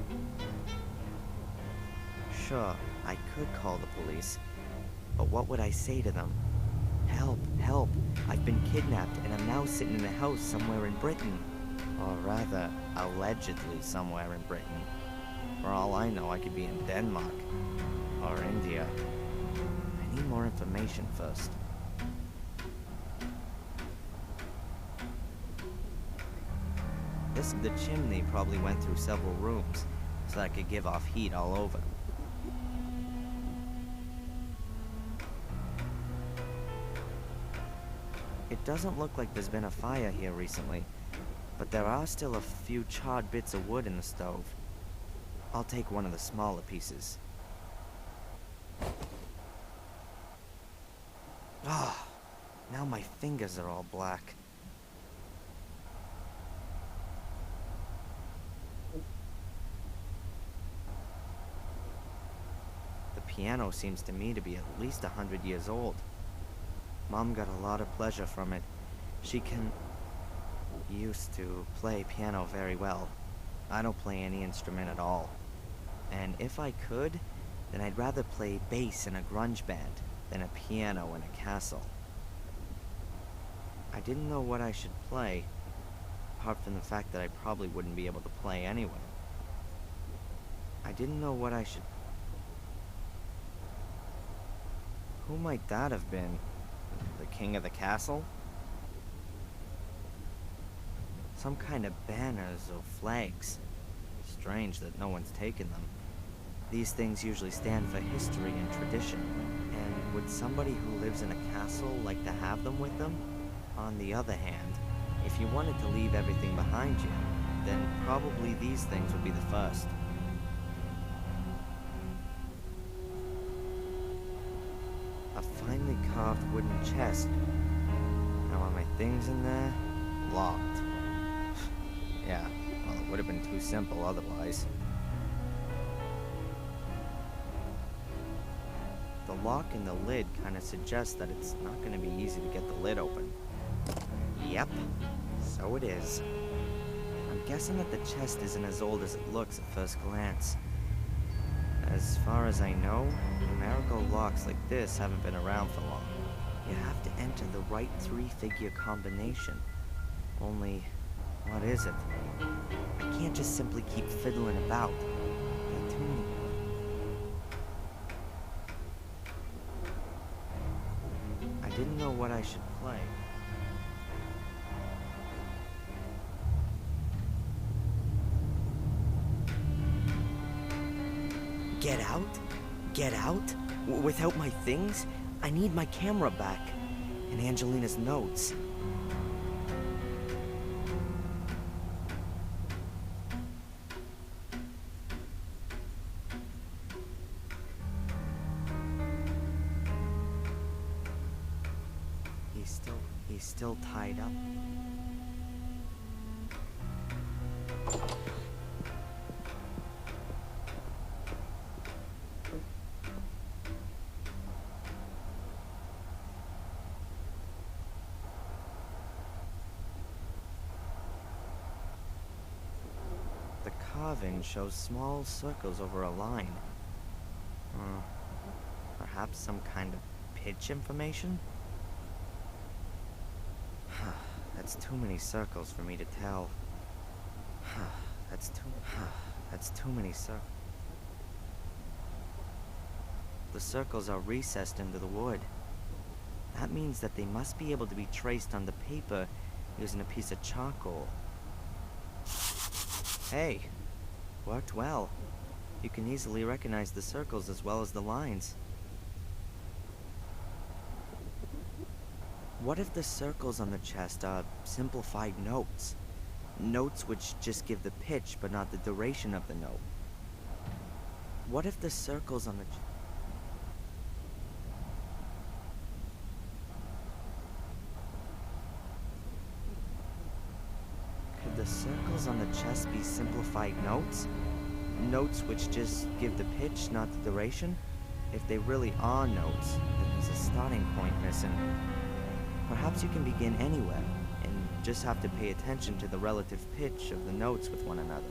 Sure, I could call the police, but what would I say to them? Help, help, I've been kidnapped and I'm now sitting in a house somewhere in Britain. Or rather, allegedly somewhere in Britain. For all I know, I could be in Denmark. Or India. I need more information first. The chimney probably went through several rooms, so that I could give off heat all over. It doesn't look like there's been a fire here recently, but there are still a few charred bits of wood in the stove. I'll take one of the smaller pieces. Ah, now my fingers are all black. The piano seems to me to be at least 100 years old. Mom got a lot of pleasure from it. She used to play piano very well. I don't play any instrument at all. And if I could, then I'd rather play bass in a grunge band than a piano in a castle. I didn't know what I should play, apart from the fact that I probably wouldn't be able to play anyway. I didn't know what I should... Who might that have been? The king of the castle? Some kind of banners or flags. Strange that no one's taken them. These things usually stand for history and tradition. And would somebody who lives in a castle like to have them with them? On the other hand, if you wanted to leave everything behind you, then probably these things would be the first. A finely carved wooden chest. Now are my things in there? Locked. Yeah, well, it would have been too simple otherwise. The lock in the lid kind of suggests that it's not going to be easy to get the lid open. Yep, so it is. I'm guessing that the chest isn't as old as it looks at first glance. As far as I know, numerical locks like this haven't been around for long. You have to enter the right 3-figure combination. Only, what is it? I can't just simply keep fiddling about. There are too many... I didn't know what I should play. Get out? Get out? Without my things? I need my camera back. And Angelina's notes. He's still tied up. The carving shows small circles over a line. Perhaps some kind of pitch information? That's too many circles for me to tell. That's too many circles. The circles are recessed into the wood. That means that they must be able to be traced on the paper using a piece of charcoal. Hey, worked well. You can easily recognize the circles as well as the lines. What if the circles on the chest are simplified notes? Notes which just give the pitch but not the duration of the note. What if the circles on the Could the circles on the chest be simplified notes? Notes which just give the pitch, not the duration? If they really are notes, then there's a starting point missing. Perhaps you can begin anywhere, and just have to pay attention to the relative pitch of the notes with one another.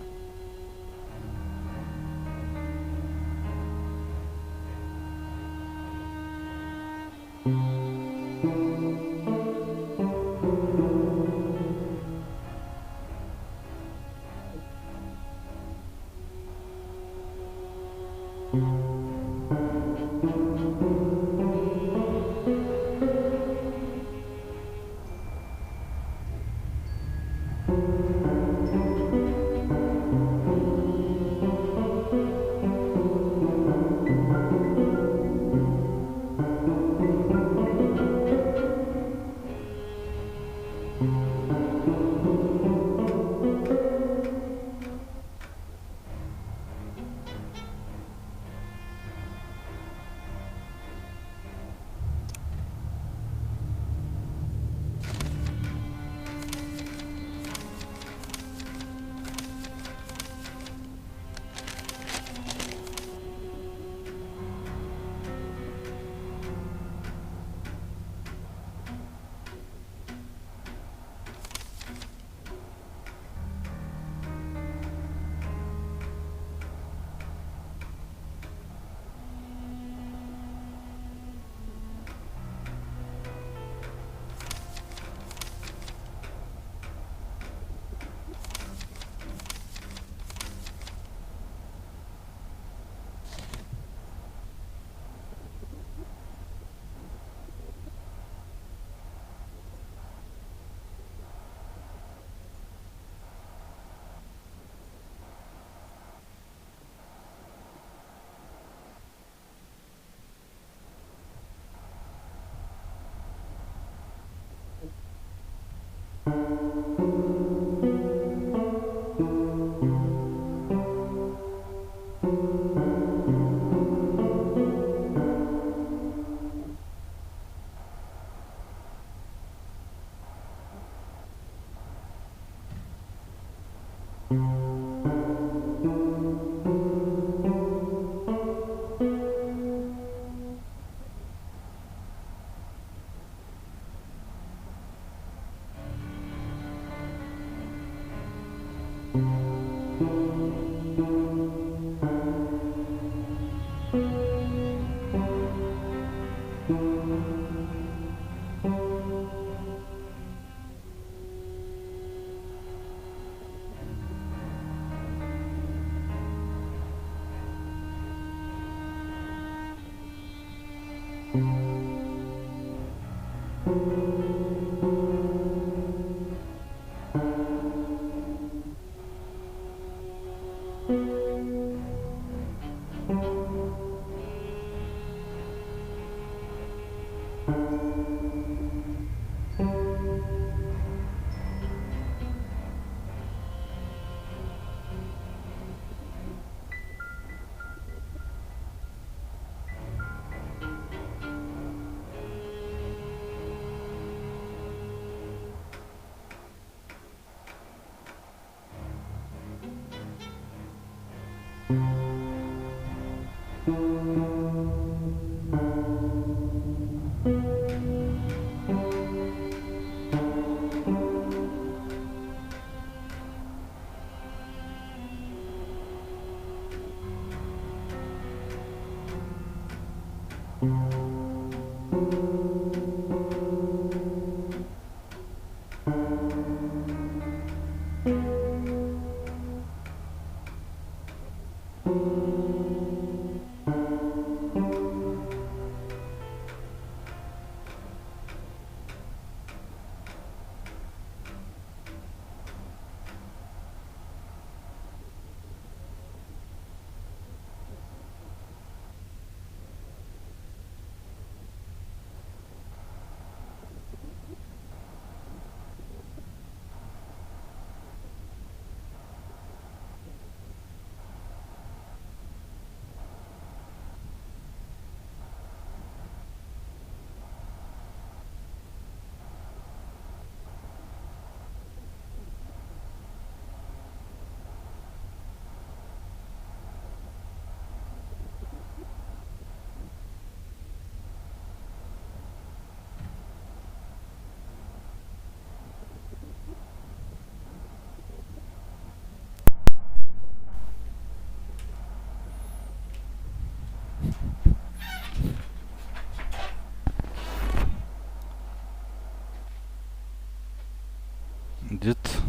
Дит,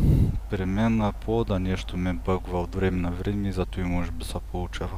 при мен на пода нещо ме бъгва от време на време и зато и може би се получава.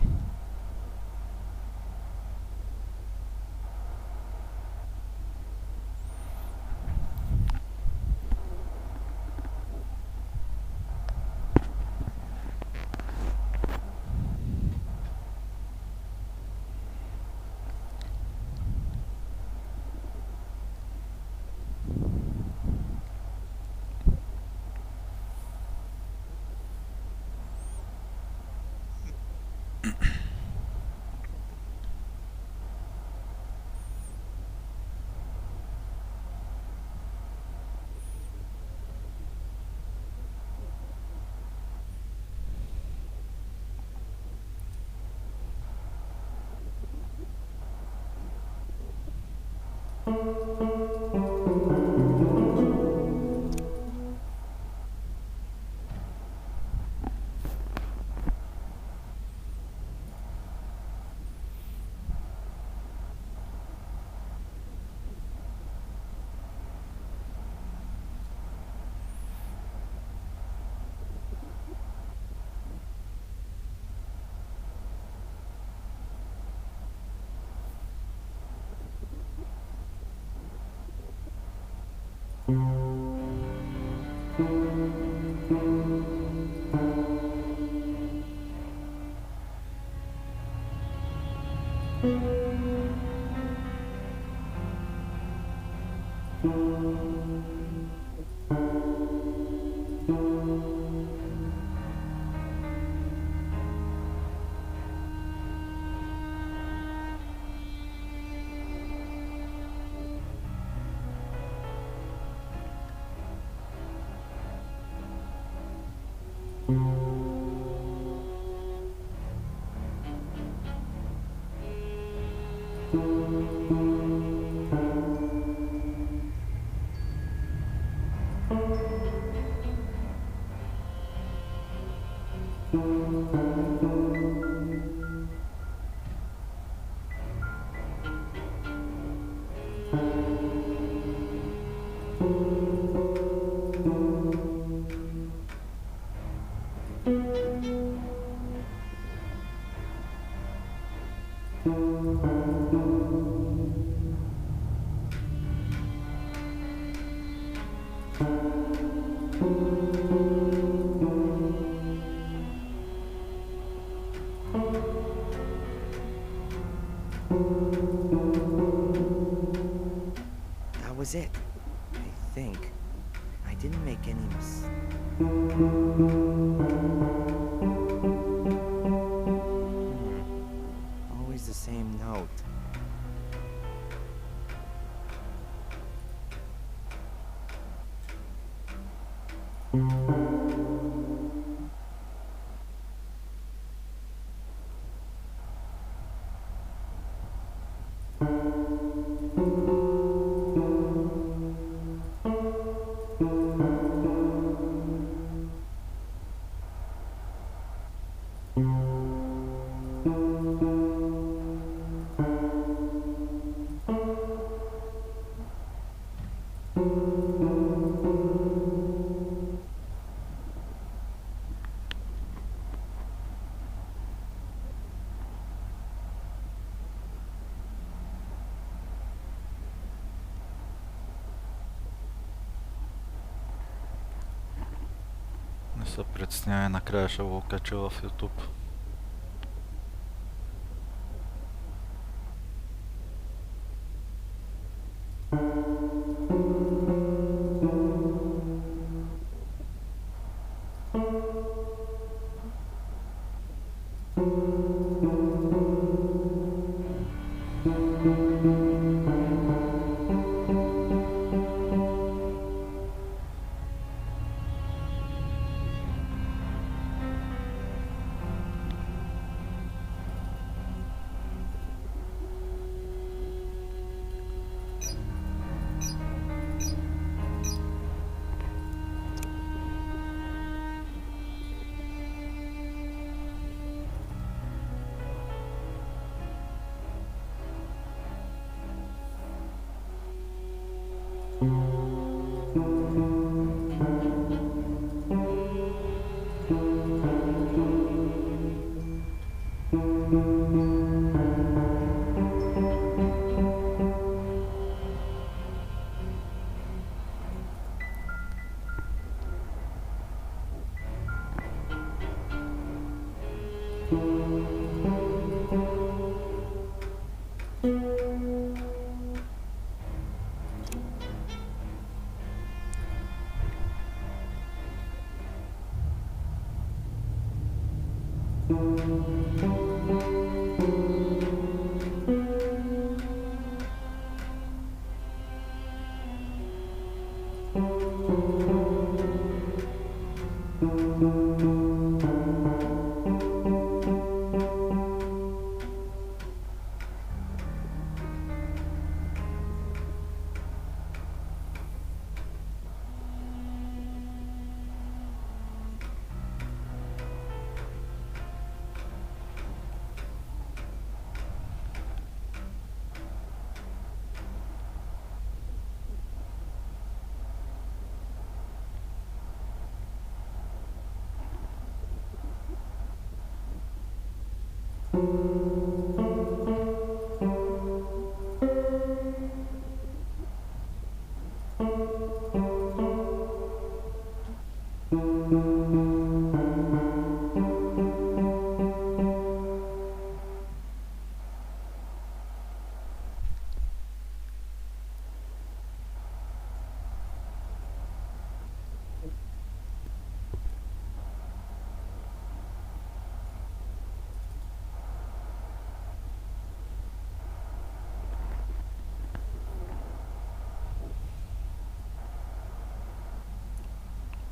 That was it, I think. I didn't make any always the same note. Не се притеснявай, накрая ще го кача в YouTube.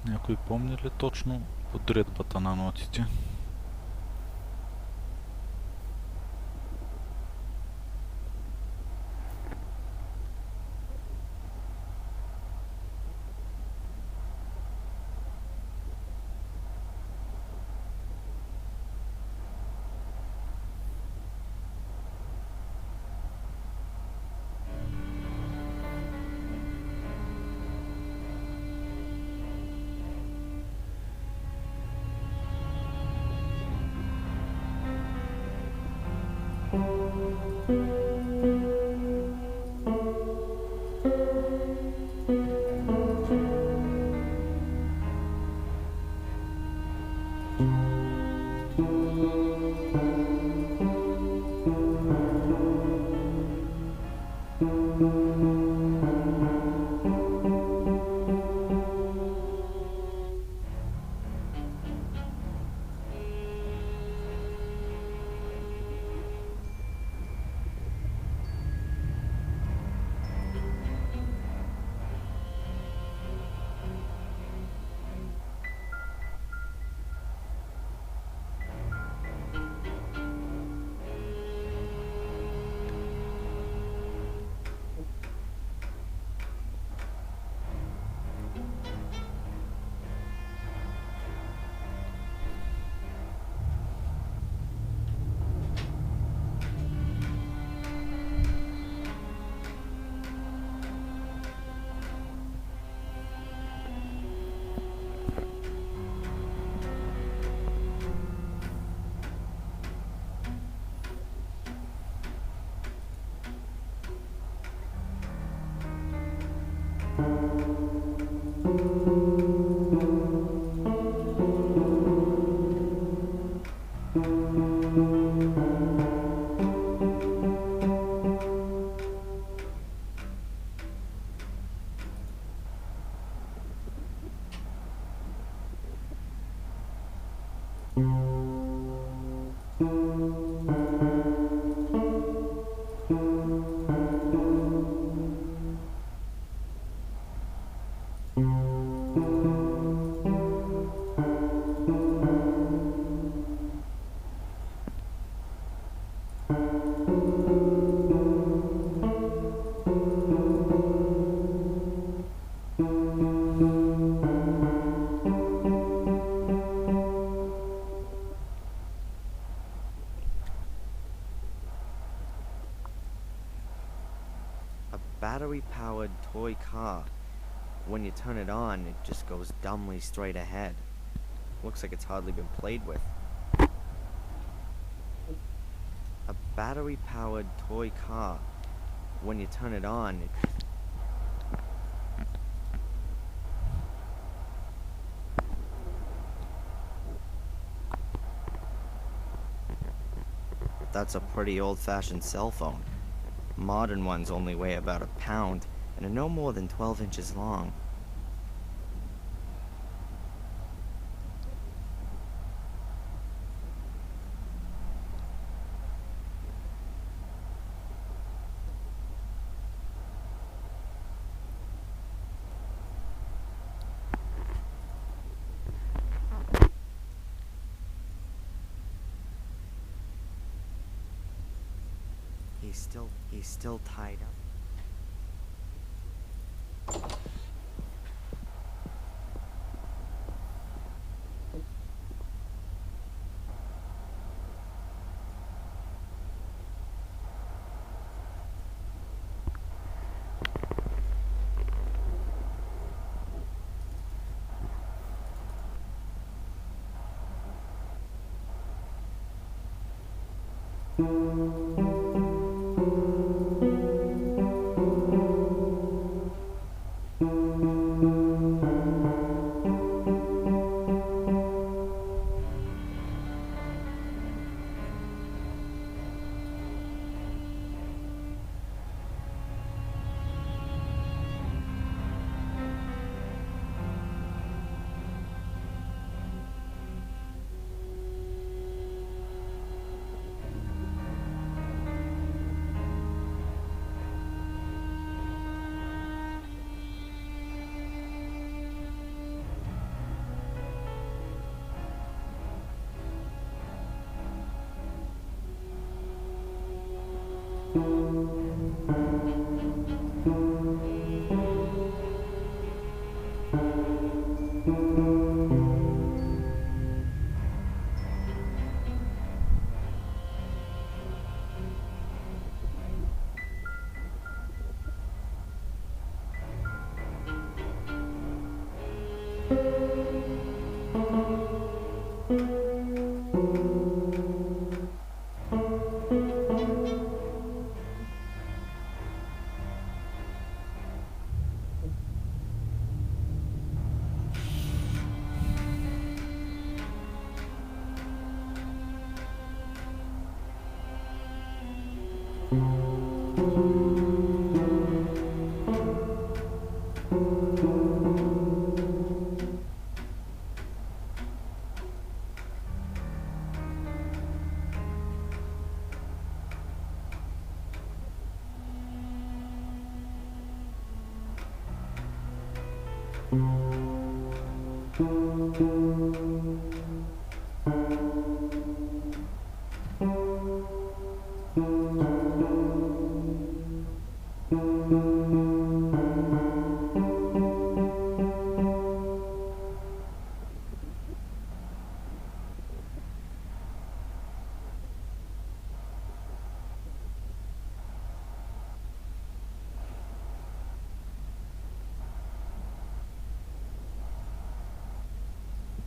Някой помни ли точно подредбата на нотите. Battery-powered toy car. When you turn it on, it just goes dumbly straight ahead. Looks like it's hardly been played with. A battery-powered toy car. When you turn it on, it... That's a pretty old-fashioned cell phone. Modern ones only weigh about a pound and are no more than 12 inches long. He's still tied up.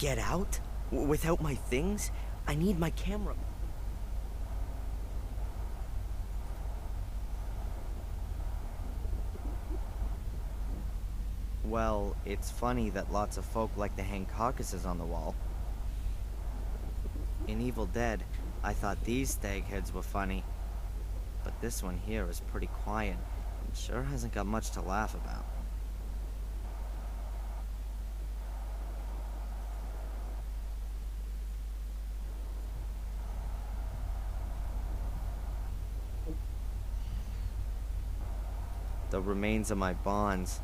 Get out? Without my things? I need my camera. Well, it's funny that lots of folk like to hang carcasses on the wall. In Evil Dead, I thought these stag heads were funny. But this one here is pretty quiet, and sure hasn't got much to laugh about. The remains of my bonds.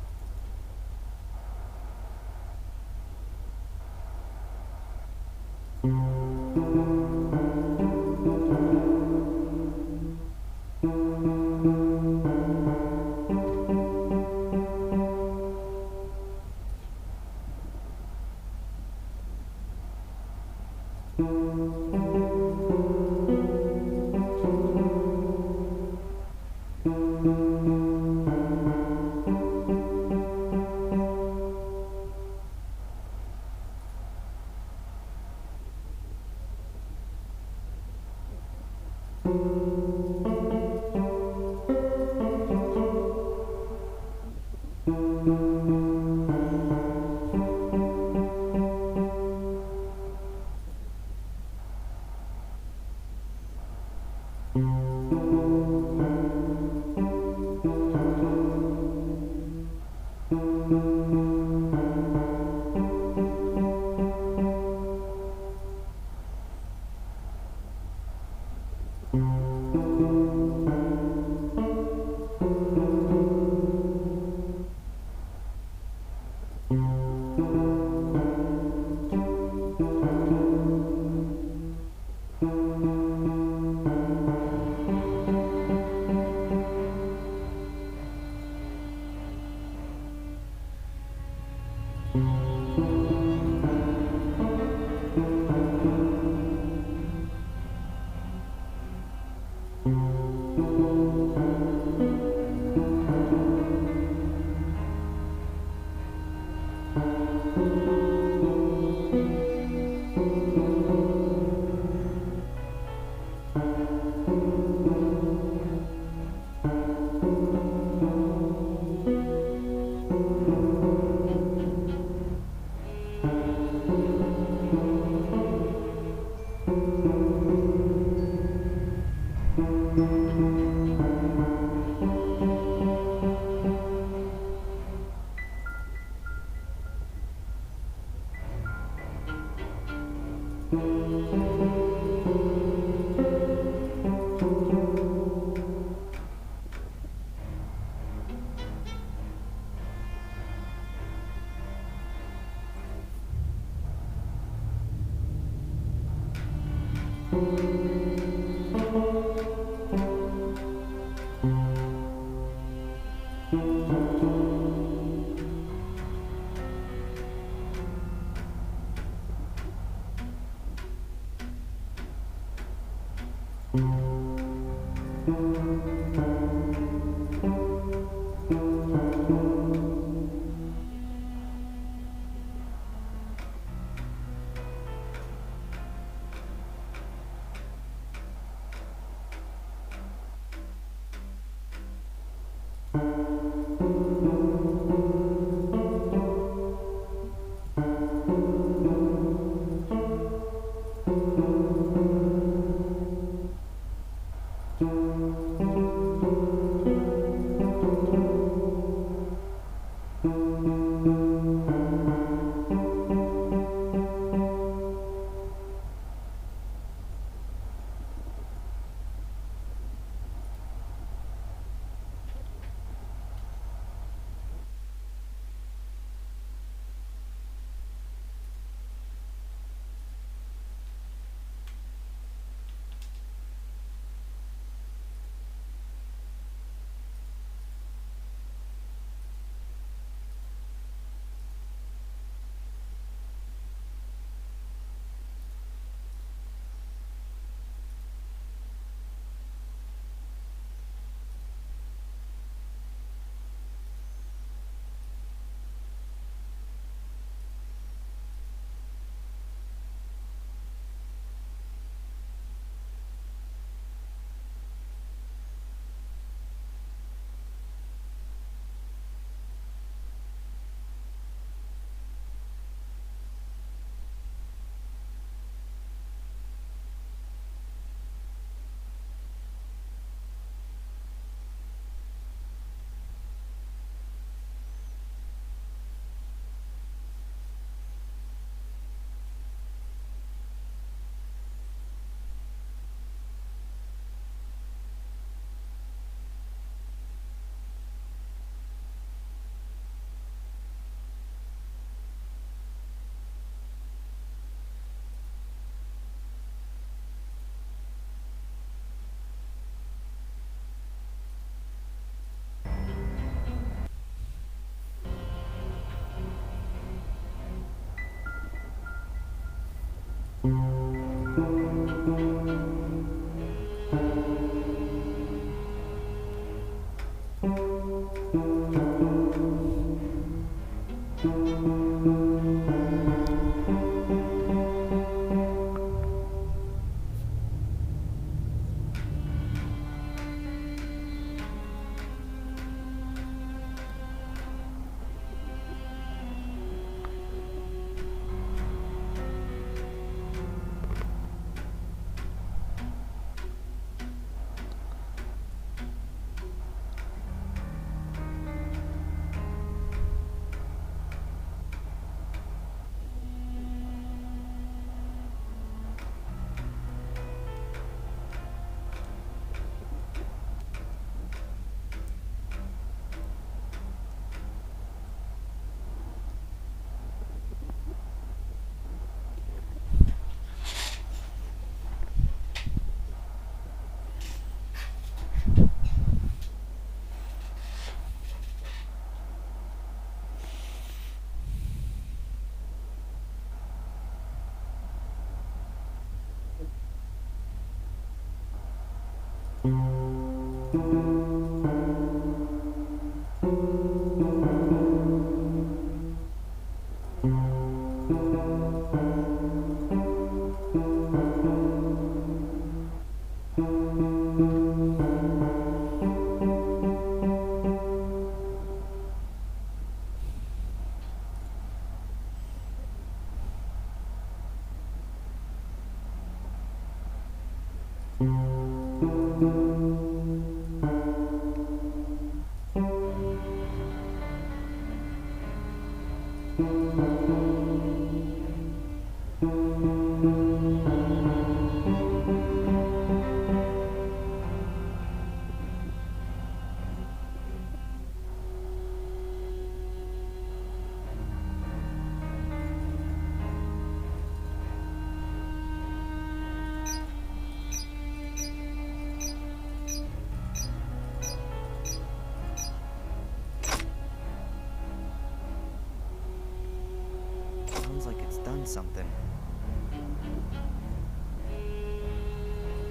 Sounds like it's done something.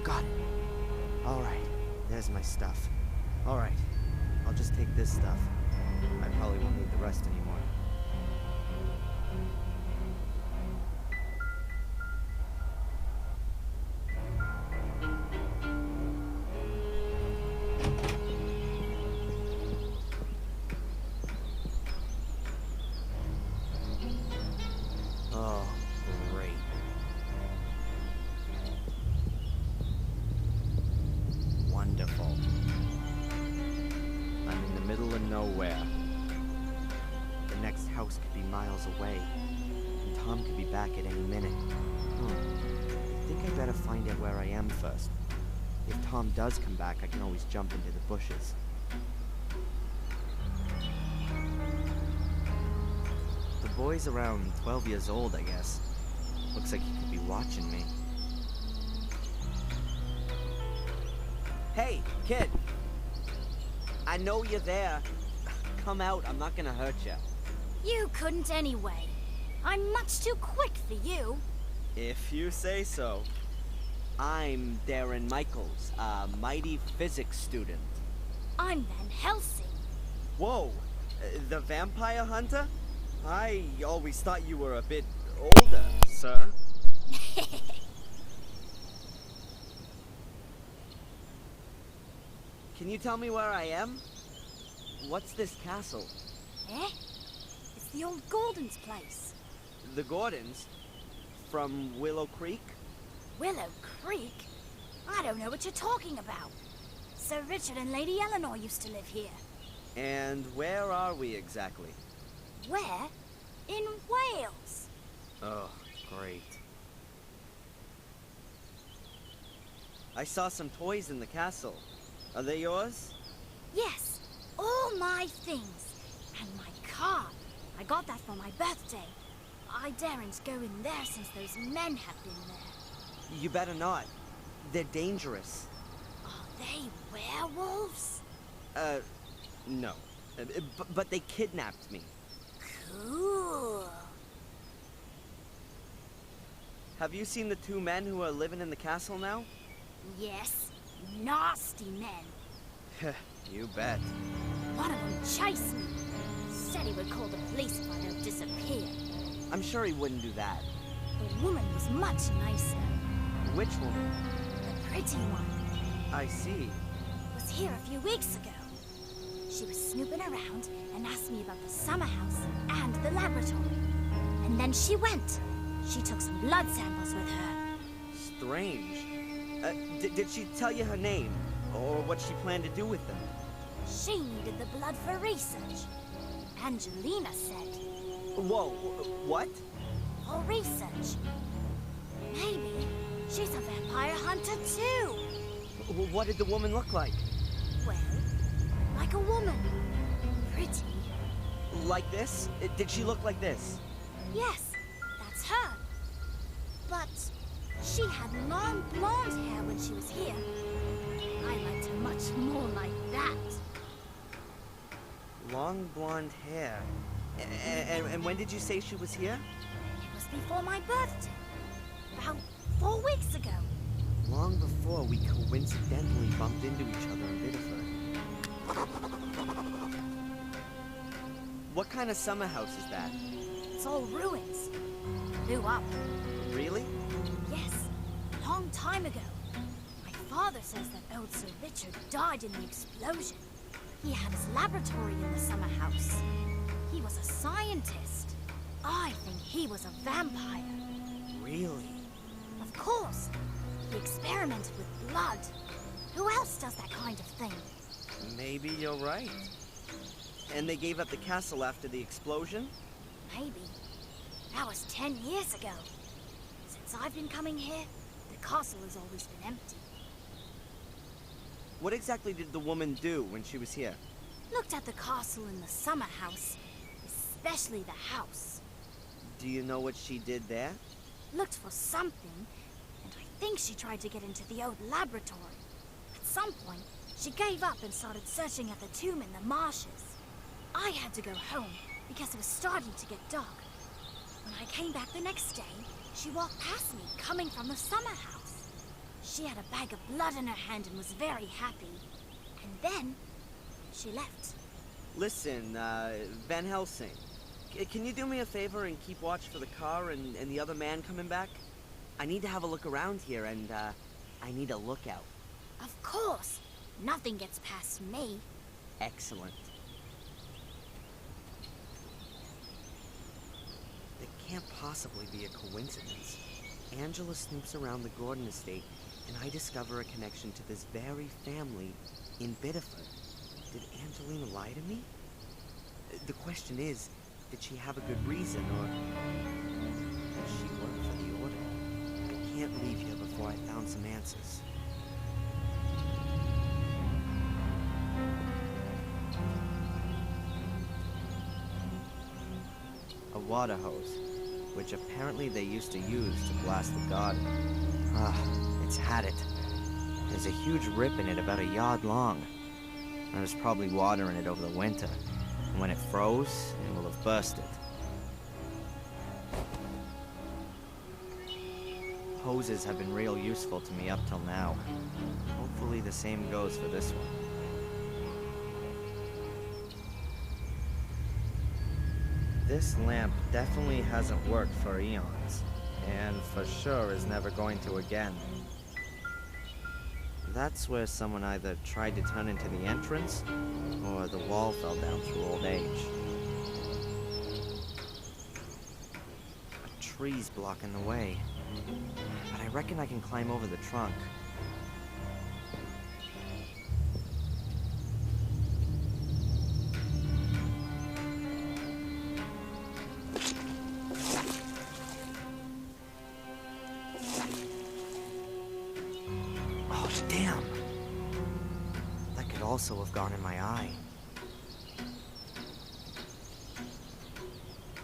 Got it. Alright, there's my stuff. Alright, I'll just take this stuff. I probably won't need the rest anymore. Oh, great. Wonderful. I'm in the middle of nowhere. The next house could be miles away, and Tom could be back at any minute. I think I better find out where I am first. If Tom does come back, I can always jump into the bushes. The boy's around 12 years old, I guess. Looks like he could be watching me. Hey, kid! I know you're there. Come out, I'm not gonna hurt you. You couldn't anyway. I'm much too quick for you. If you say so. I'm Darren Michaels, a mighty physics student. I'm Van Helsing. Whoa, the vampire hunter? I always thought you were a bit older, sir. Can you tell me where I am? What's this castle? Eh? It's the old Gordon's place. The Gordons? From Willow Creek? Willow Creek? I don't know what you're talking about. Sir Richard and Lady Eleanor used to live here. And where are we exactly? Where? In Wales. Oh, great. I saw some toys in the castle. Are they yours? Yes, all my things. And my car. I got that for my birthday. I daren't go in there since those men have been there. You better not. They're dangerous. Are they werewolves? No. But they kidnapped me. Cool. Have you seen the two men who are living in the castle now? Yes, nasty men. You bet. One of them chased me. Said he would call the police if I don't disappear. I'm sure he wouldn't do that. The woman was much nicer. Which woman? The pretty one. I see. Was here a few weeks ago. She was snooping around and asked me about the summer house and the laboratory. And then she went. She took some blood samples with her. Strange. Did she tell you her name? Or what she planned to do with them? She needed the blood for research. Angelina said. Whoa, what? For research. Maybe she's a vampire hunter too. What did the woman look like? Well, like a woman. Pretty. Like this? Did she look like this? Yes, that's her. But she had long blonde hair when she was here. I liked her much more like that. Long blonde hair. And when did you say she was here? It was before my birthday. About 4 weeks ago. Long before we coincidentally bumped into each other in Biddeford. What kind of summer house is that? It's all ruins. Blew up. Really? Yes, long time ago. My father says that old Sir Richard died in the explosion. He had his laboratory in the summer house. He was a scientist. I think he was a vampire. Really? Of course. He experimented with blood. Who else does that kind of thing? Maybe you're right. And they gave up the castle after the explosion? Maybe. That was 10 years ago. Since I've been coming here, the castle has always been empty. What exactly did the woman do when she was here? Looked at the castle and the summer house. Especially the house. Do you know what she did there? Looked for something, and I think she tried to get into the old laboratory. At some point, she gave up and started searching at the tomb in the marshes. I had to go home because it was starting to get dark. When I came back the next day, she walked past me, coming from the summer house. She had a bag of blood in her hand and was very happy. And then, she left. Listen, Van Helsing. Can you do me a favor and keep watch for the car and the other man coming back? I need to have a look around here and, I need a lookout. Of course. Nothing gets past me. Excellent. It can't possibly be a coincidence. Angela snoops around the Gordon estate, and I discover a connection to this very family in Biddeford. Did Angelina lie to me? The question is, did she have a good reason, or does she work for the Order? I can't leave here before I found some answers. A water hose, which apparently they used to use to blast the garden. It's had it. There's a huge rip in it about a yard long. There was probably water in it over the winter, and when it froze, it will have bursted. Hoses have been real useful to me up till now. Hopefully the same goes for this one. This lamp definitely hasn't worked for eons, and for sure is never going to again. That's where someone either tried to turn into the entrance, or the wall fell down through old age. A tree's blocking the way, but I reckon I can climb over the trunk. Damn! That could also have gone in my eye.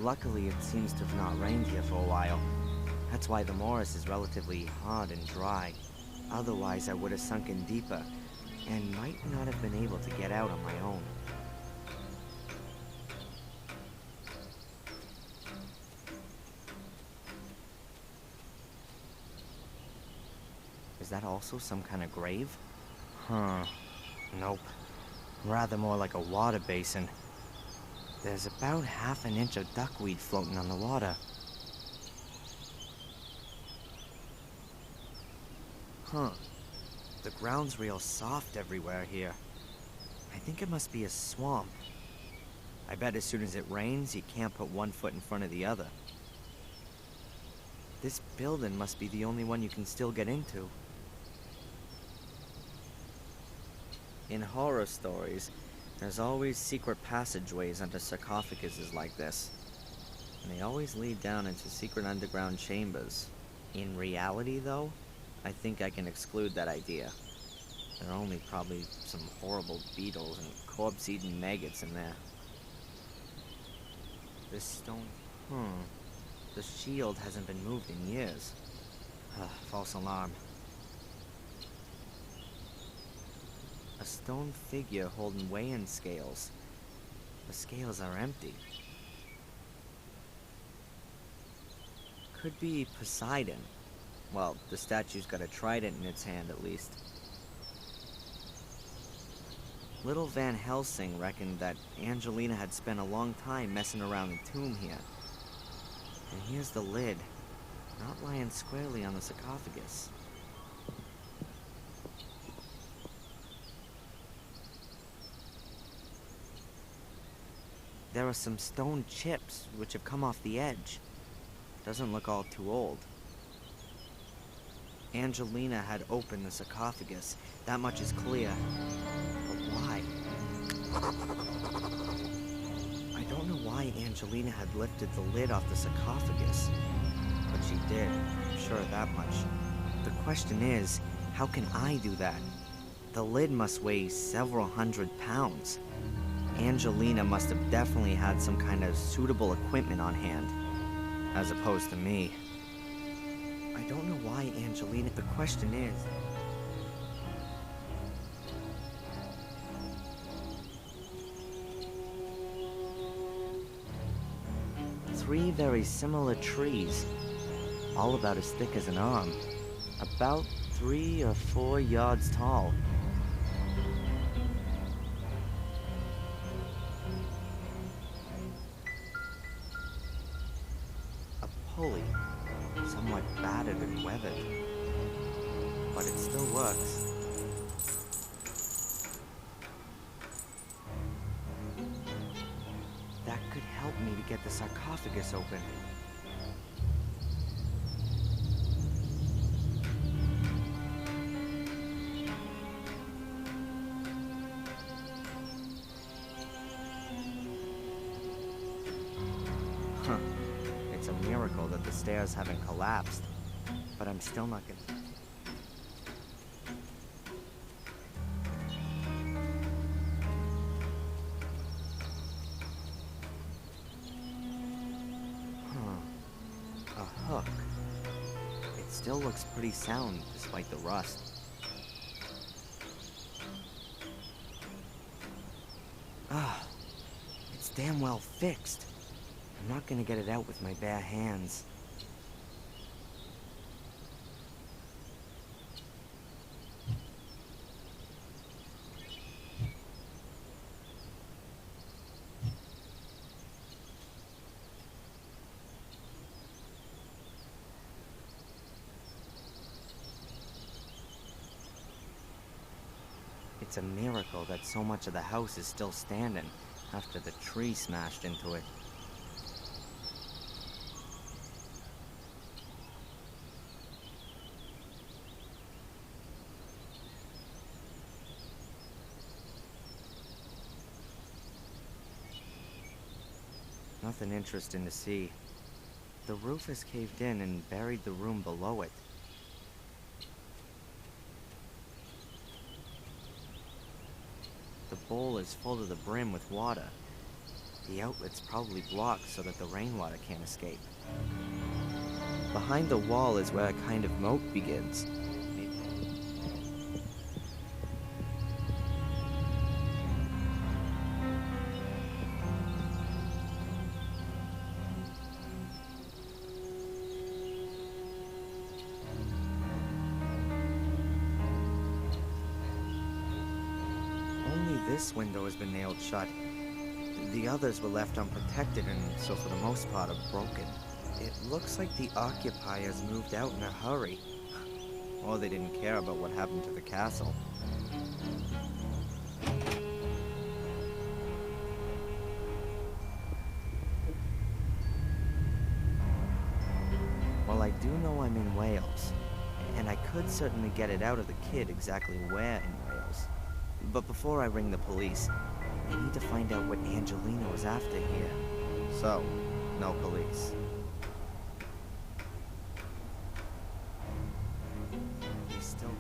Luckily, it seems to have not rained here for a while. That's why the morass is relatively hard and dry. Otherwise, I would have sunk in deeper, and might not have been able to get out on my own. Is that also some kind of grave? Huh. Nope. Rather more like a water basin. There's about half an inch of duckweed floating on the water. Huh. The ground's real soft everywhere here. I think it must be a swamp. I bet as soon as it rains, you can't put one foot in front of the other. This building must be the only one you can still get into. In horror stories, there's always secret passageways under sarcophaguses like this. And they always lead down into secret underground chambers. In reality, though, I think I can exclude that idea. There are only probably some horrible beetles and corpse-eating maggots in there. This stone... The shield hasn't been moved in years. False alarm. A stone figure holding weighing scales. The scales are empty. Could be Poseidon. Well, the statue's got a trident in its hand at least. Little Van Helsing reckoned that Angelina had spent a long time messing around the tomb here. And here's the lid, not lying squarely on the sarcophagus. There are some stone chips which have come off the edge. Doesn't look all too old. Angelina had opened the sarcophagus, that much is clear. But why? I don't know why Angelina had lifted the lid off the sarcophagus, but she did, I'm sure of that much. The question is, how can I do that? The lid must weigh several hundred pounds. Angelina must have definitely had some kind of suitable equipment on hand, as opposed to me. I don't know why Angelina... The question is... 3 very similar trees, all about as thick as an arm, about 3 or 4 yards tall. A pulley, somewhat battered and weathered, but it still works. That could help me to get the sarcophagus open. Huh. It's a miracle that the stairs haven't collapsed, but I'm still not gonna... A hook. It still looks pretty sound despite the rust. It's damn well fixed. I'm not gonna get it out with my bare hands. It's a miracle that so much of the house is still standing after the tree smashed into it. Nothing interesting to see. The roof has caved in and buried the room below it. The bowl is full to the brim with water. The outlet's probably blocked so that the rainwater can't escape. Behind the wall is where a kind of moat begins. this window has been nailed shut. The others were left unprotected and so for the most part are broken. It looks like the occupiers moved out in a hurry. Or they didn't care about what happened to the castle. Well, I do know I'm in Wales, and I could certainly get it out of the kid exactly where in Wales. But before I ring the police, I need to find out what Angelina was after here. So, no police. He's still...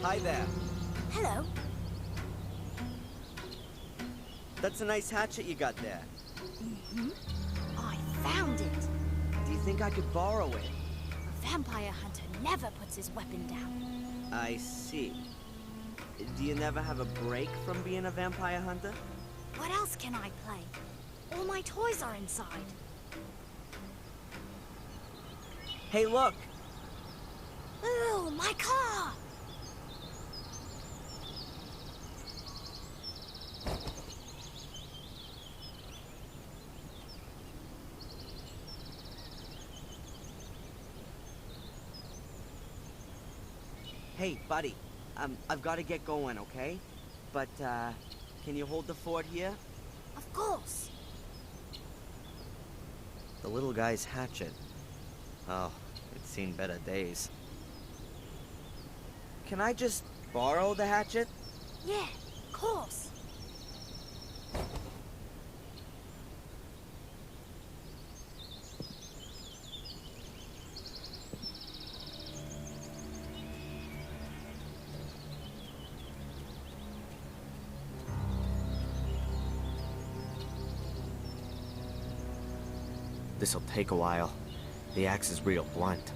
Hi there. Hello. That's a nice hatchet you got there. Mm-hmm. I found it. Do you think I could borrow it? A vampire hunter never puts his weapon down. I see. Do you never have a break from being a vampire hunter? What else can I play? All my toys are inside. Hey, look! Ooh, my car! Hey, buddy. I've got to get going, okay? But, can you hold the fort here? Of course. The little guy's hatchet. Oh, it's seen better days. Can I just borrow the hatchet? Yeah, of course. This'll take a while. The axe is real blunt.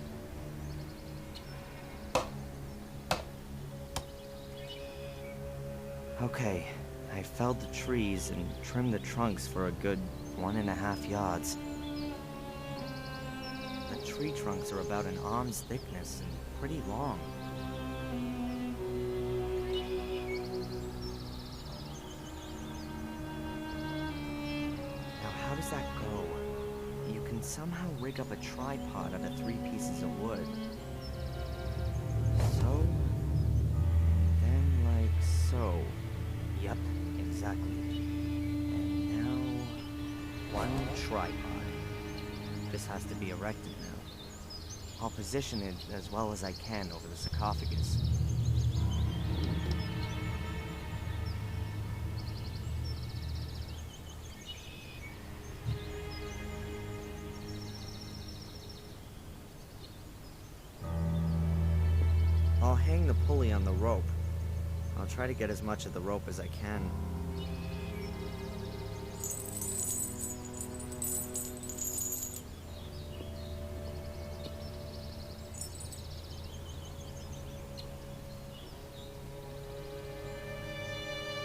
Okay, I felled the trees and trimmed the trunks for a good 1.5 yards. The tree trunks are about an arm's thickness and pretty long. Now how does that go? You can somehow rig up a tripod out of 3 pieces of wood. So, then like so. Yep, exactly. And now, one tripod. This has to be erected now. I'll position it as well as I can over the sarcophagus. I'll hang the pulley on the rope. I'll try to get as much of the rope as I can.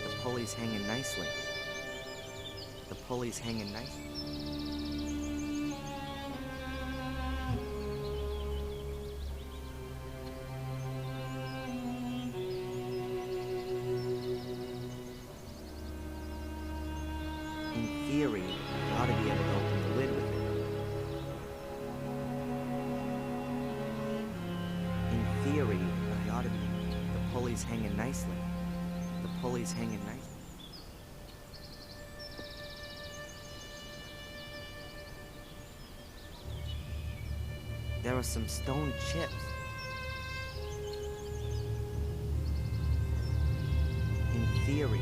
The pulley's hanging nicely. The pulley's hanging nicely. In theory, I ought to be able to open the lid with it. In theory, I ought to be... The pulley's hanging nicely. The pulley's hanging nicely. There are some stone chips. In theory...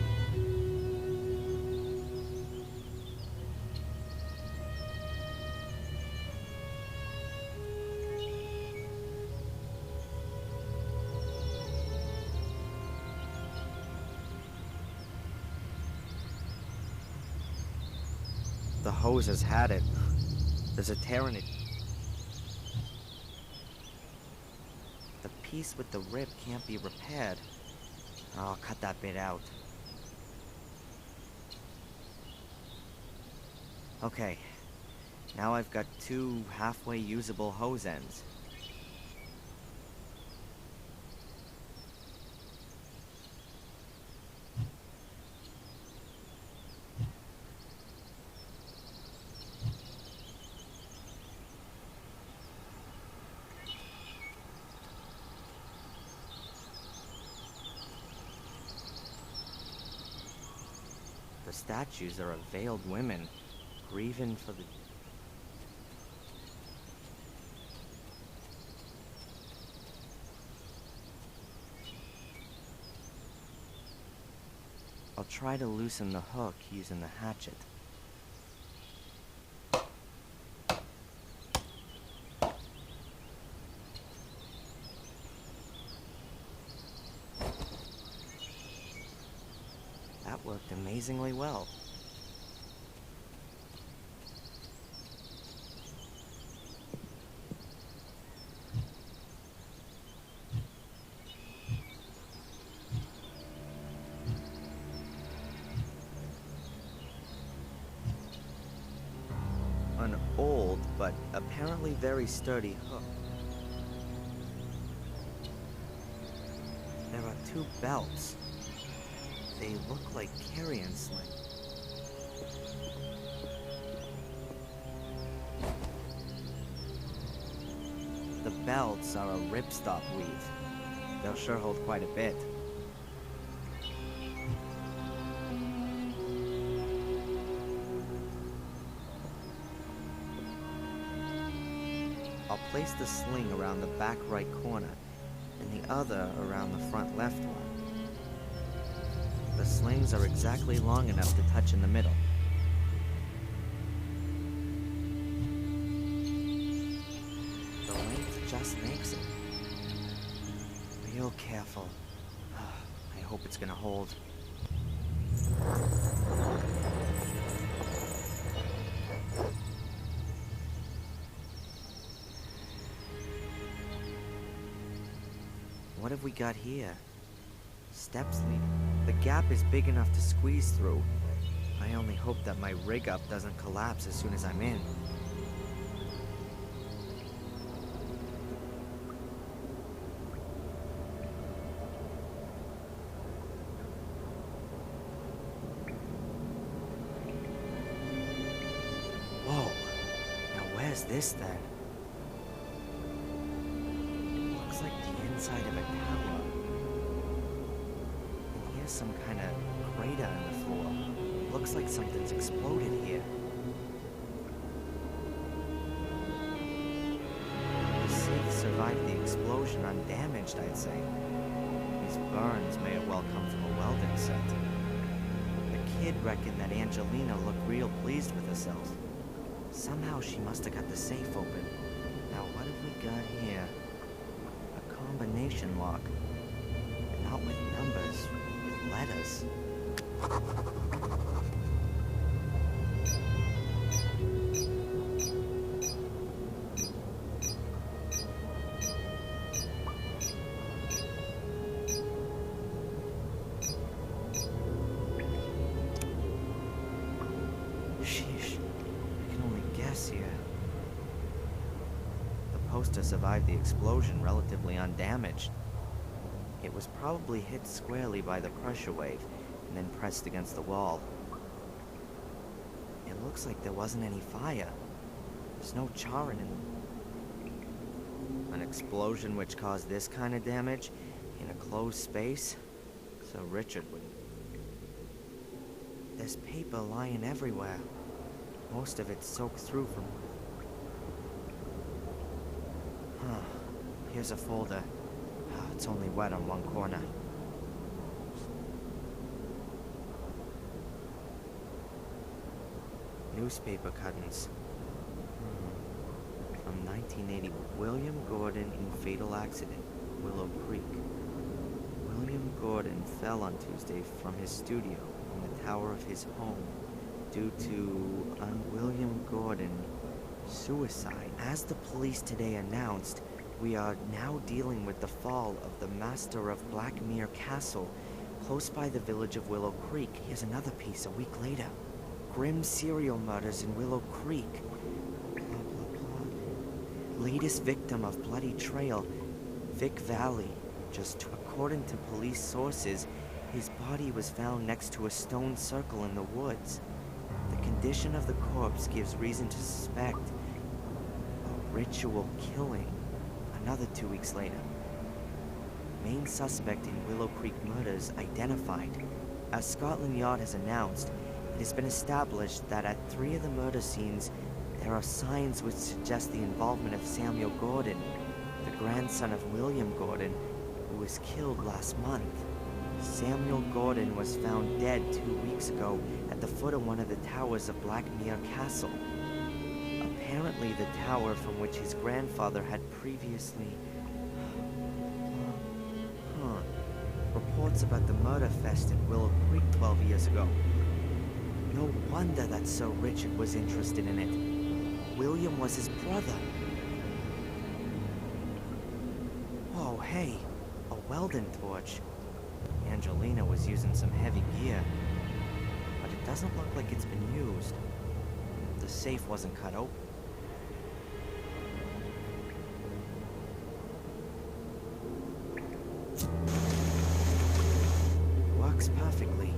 The hose has had it. There's a tear in it. The piece with the rip can't be repaired. I'll cut that bit out. Okay. Now I've got 2 halfway usable hose ends. The statues are of veiled women, grieving for the... I'll try to loosen the hook using the hatchet. That worked amazingly well. An old, but apparently very sturdy hook. There are 2 belts. They look like carrion slings. The belts are a ripstop weave. They'll sure hold quite a bit. I'll place the sling around the back right corner, and the other around the front left one. The slings are exactly long enough to touch in the middle. The length just makes it. Real careful. I hope it's gonna hold. What have we got here? Steps leading. The gap is big enough to squeeze through. I only hope that my rig up doesn't collapse as soon as I'm in. Whoa. Now where's this then? Looks like the inside of a tower. And here's some kind of crater in the floor. Looks like something's exploded here. The safe survived the explosion undamaged, I'd say. These burns may have well come from a welding set. The kid reckoned that Angelina looked real pleased with herself. Somehow she must have got the safe open. Now what have we got here? A combination lock. Not with numbers, with letters. Sheesh, I can only guess here. The poster survived the explosion relatively undamaged. It was probably hit squarely by the pressure wave and then pressed against the wall. It looks like there wasn't any fire. There's no charring in an explosion which caused this kind of damage in a closed space, so Richard would... There's paper lying everywhere. Most of it soaked through from... Huh. Here's a folder. It's only wet on one corner. Newspaper cuttings. From 1980. William Gordon in fatal accident. Willow Creek. William Gordon fell on Tuesday from his studio in the tower of his home due to William Gordon suicide. As the police today announced, we are now dealing with the fall of the master of Blackmere Castle, close by the village of Willow Creek. Here's another piece a week later. Grim serial murders in Willow Creek. Blah, blah, blah. Latest victim of bloody trail, Vic Valley. Just according to police sources, his body was found next to a stone circle in the woods. The condition of the corpse gives reason to suspect a ritual killing. Another 2 weeks later. Main suspect in Willow Creek murders identified. As Scotland Yard has announced, it has been established that at 3 of the murder scenes, there are signs which suggest the involvement of Samuel Gordon, the grandson of William Gordon, who was killed last month. Samuel Gordon was found dead 2 weeks ago at the foot of one of the towers of Blackmere Castle. Apparently the tower from which his grandfather had previously... Reports about the murder fest in Willow Creek 12 years ago. No wonder that Sir Richard was interested in it. William was his brother. Whoa, hey, a Weldon torch. Angelina was using some heavy gear, but it doesn't look like it's been used. The safe wasn't cut open. Works perfectly,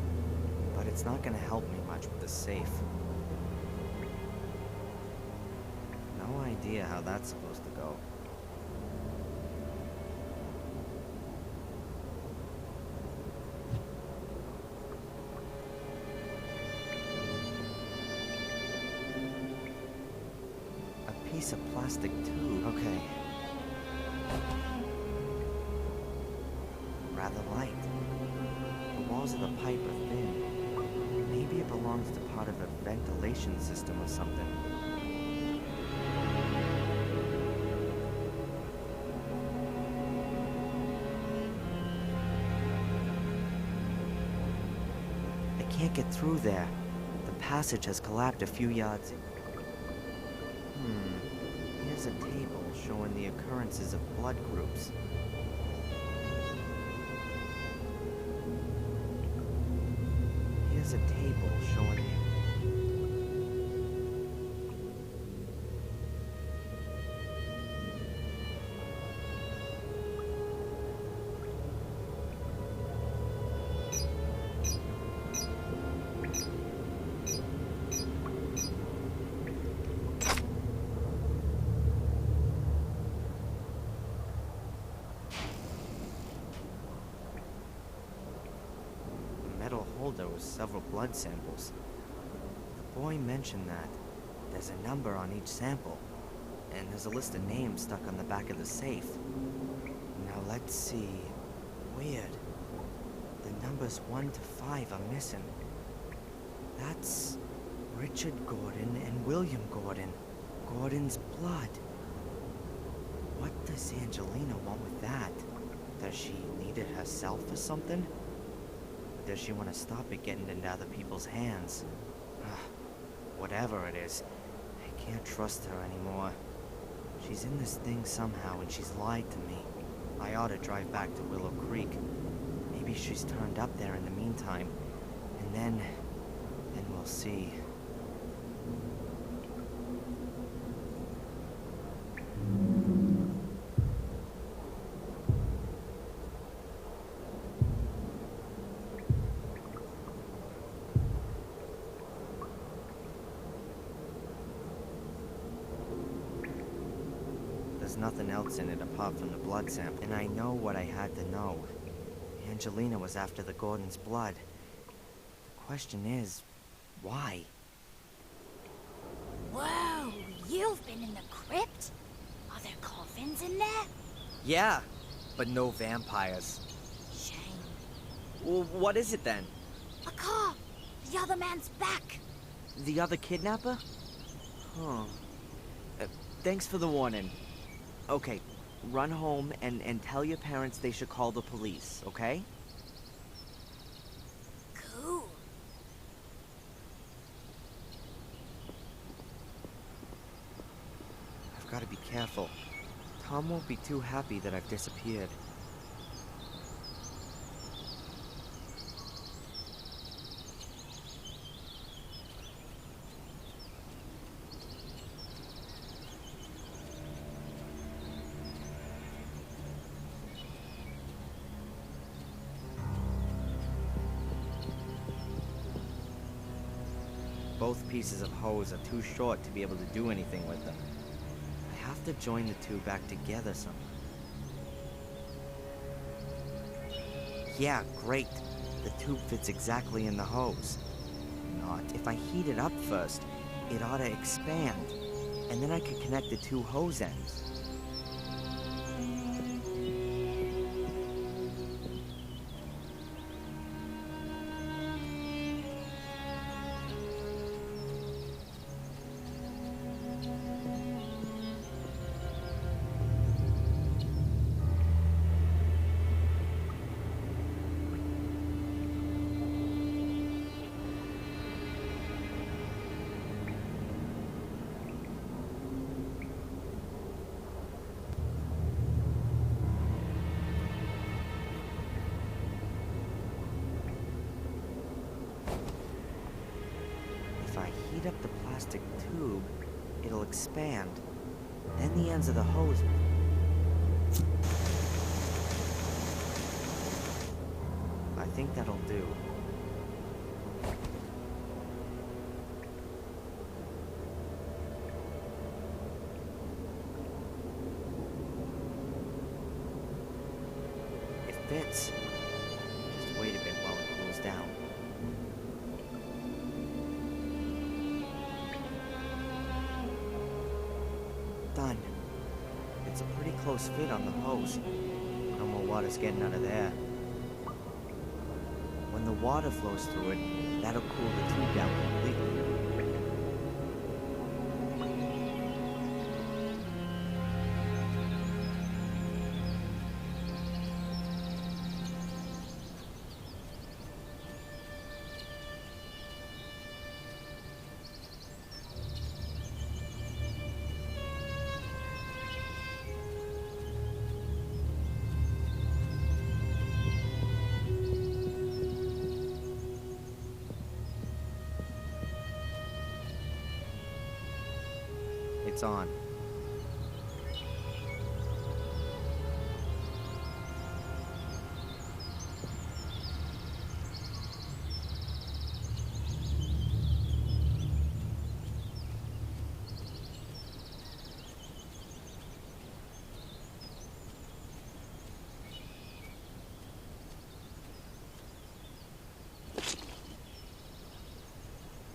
but it's not gonna help me much with the safe. No idea how that's supposed to go. A piece of plastic tube. Okay. Rather light. The walls of the pipe are thin. Maybe it belongs to part of a ventilation system or something. I can't get through there. The passage has collapsed a few yards. Here's a table showing the occurrences of blood groups. Here's a table showing the... There was several blood samples. The boy mentioned that there's a number on each sample, and there's a list of names stuck on the back of the safe. Now let's see. Weird. The numbers 1 to 5 are missing. That's Richard Gordon and William Gordon. Gordon's blood. What does Angelina want with that? Does she need it herself or something? Does she want to stop it getting into other people's hands? Whatever it is, I can't trust her anymore. She's in this thing somehow and she's lied to me. I ought to drive back to Willow Creek. Maybe she's turned up there in the meantime. And then we'll see. There's nothing else in it apart from the blood sample, and I know what I had to know. Angelina was after the Gordon's blood. The question is, why? Whoa, you've been in the crypt? Are there coffins in there? Yeah, but no vampires. Shame. Well, what is it then? A car! The other man's back! The other kidnapper? Huh. Thanks for the warning. Okay, run home and tell your parents they should call the police, okay? Cool. I've got to be careful. Tom won't be too happy that I've disappeared. both pieces of hose are too short to be able to do anything with them. I have to join the two back together somehow. Yeah, great. The tube fits exactly in the hose. Not. If I heat it up first, it ought to expand. And then I could connect the two hose ends. If I heat up the plastic tube, it'll expand. Then the ends of the hose... I think that'll do. It fits. Just wait a bit while it cools down. Done. It's a pretty close fit on the hose. No more water's getting out of there. When the water flows through it, that'll cool the tube down completely. It's on.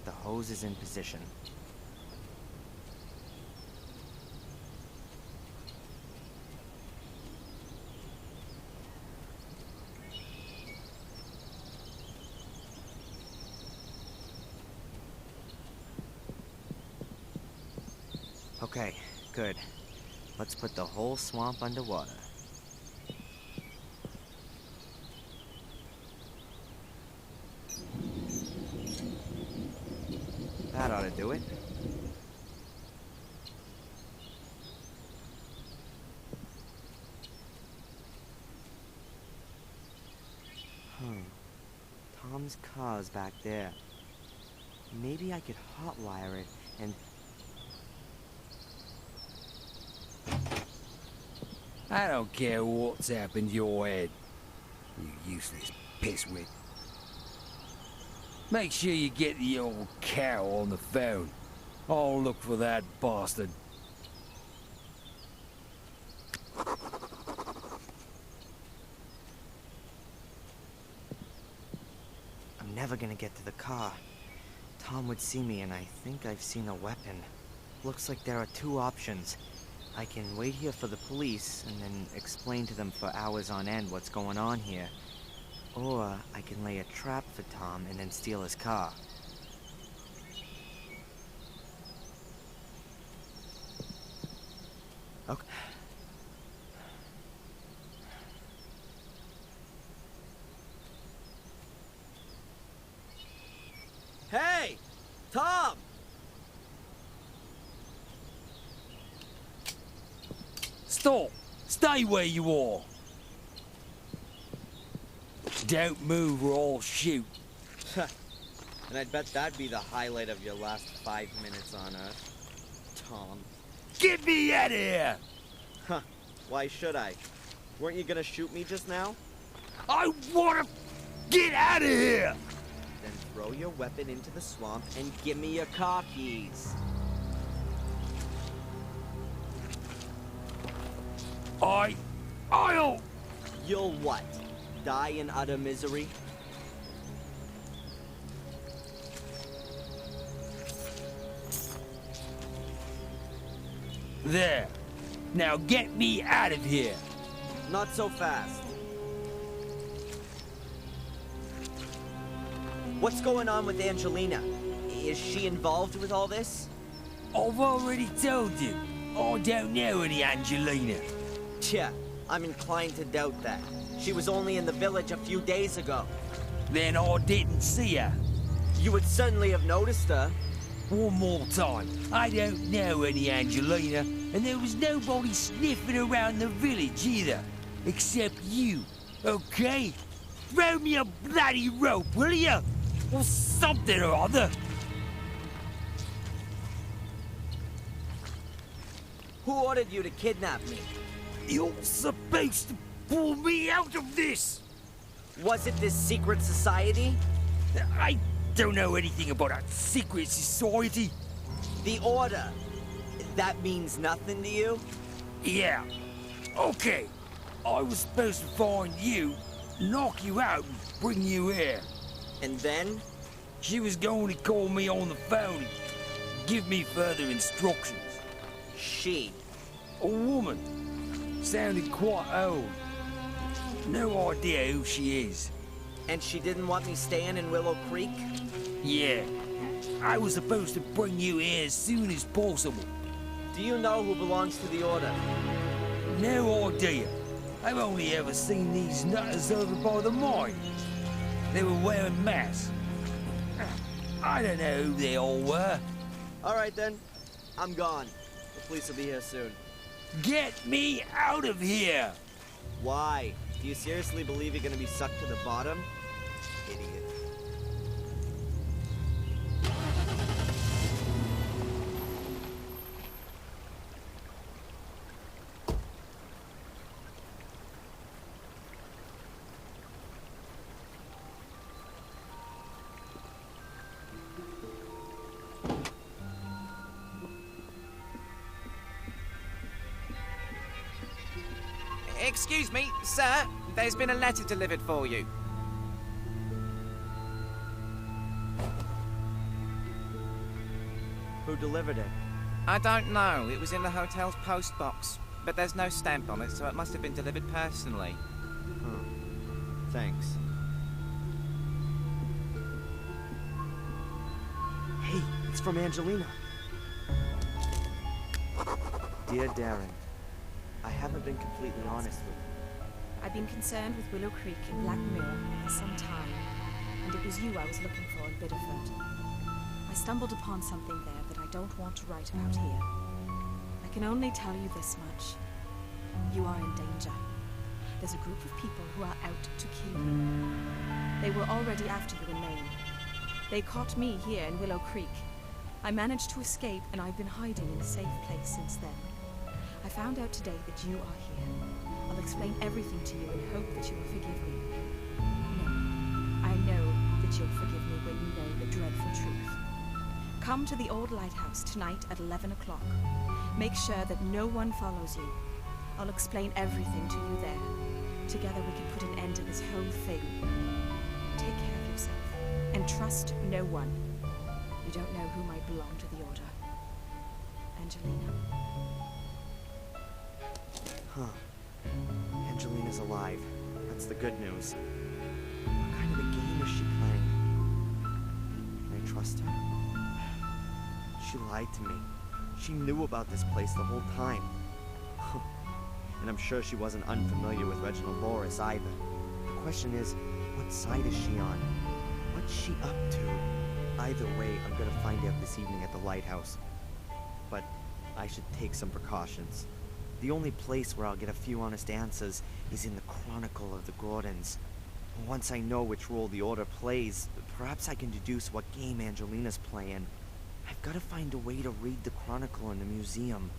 The hose is in position. Okay, good. Let's put the whole swamp underwater. That ought to do it. Tom's car's back there. Maybe I could hotwire it and... I don't care what's happened to your head, you useless pisswit. Make sure you get the old cow on the phone. I'll look for that bastard. I'm never gonna get to the car. Tom would see me and I think I've seen a weapon. Looks like there are two options. I can wait here for the police and then explain to them for hours on end what's going on here. Or I can lay a trap for Tom and then steal his car. Okay. Hey! Tom! Stop! Stay where you are! Don't move or I'll shoot. And I'd bet that'd be the highlight of your last 5 minutes on Earth. Tom. Get me out of here! Huh. Why should I? Weren't you gonna shoot me just now? I wanna get out of here! Then throw your weapon into the swamp and give me your car keys. I'll... You'll what? Die in utter misery? There. Now get me out of here. Not so fast. What's going on with Angelina? Is she involved with all this? I've already told you. I don't know any Angelina. Tja, I'm inclined to doubt that. She was only in the village a few days ago. Then I didn't see her. You would certainly have noticed her. One more time. I don't know any Angelina, and there was nobody sniffing around the village either. Except you, okay? Throw me a bloody rope, will you? Or something or other. Who ordered you to kidnap me? You're supposed to pull me out of this! Was it this secret society? I don't know anything about a secret society. The Order. That means nothing to you? Yeah. Okay. I was supposed to find you, knock you out, and bring you here. And then? She was going to call me on the phone and give me further instructions. She. A woman. Sounded quite old. No idea who she is. And she didn't want me staying in Willow Creek? Yeah. I was supposed to bring you here as soon as possible. Do you know who belongs to the Order? No idea. I've only ever seen these nutters over by the mine. They were wearing masks. I don't know who they all were. All right then. I'm gone. The police will be here soon. Get me out of here! Why? Do you seriously believe you're gonna be sucked to the bottom? Idiot. Excuse me, sir. There's been a letter delivered for you. Who delivered it? I don't know. It was in the hotel's post box. But there's no stamp on it, so it must have been delivered personally. Thanks. Hey, it's from Angelina. Dear Darren, I haven't been completely honest with you. I've been concerned with Willow Creek in Black Mirror for some time, and it was you I was looking for in Biddeford. I stumbled upon something there that I don't want to write about here. I can only tell you this much. You are in danger. There's a group of people who are out to kill you. They were already after you in Maine. They caught me here in Willow Creek. I managed to escape, and I've been hiding in a safe place since then. I found out today that you are here. I'll explain everything to you and hope that you will forgive me. No, I know that you'll forgive me when you know the dreadful truth. Come to the old lighthouse tonight at 11 o'clock. Make sure that no one follows you. I'll explain everything to you there. Together we can put an end to this whole thing. Take care of yourself and trust no one. You don't know who might belong to the Order. Angelina. Huh. Angelina's alive. That's the good news. What kind of a game is she playing? Can I trust her? She lied to me. She knew about this place the whole time. And I'm sure she wasn't unfamiliar with Reginald Loris either. The question is, what side is she on? What's she up to? Either way, I'm gonna find out this evening at the lighthouse. But I should take some precautions. The only place where I'll get a few honest answers is in the Chronicle of the Gordons. Once I know which role the Order plays, perhaps I can deduce what game Angelina's playing. I've got to find a way to read the Chronicle in the museum.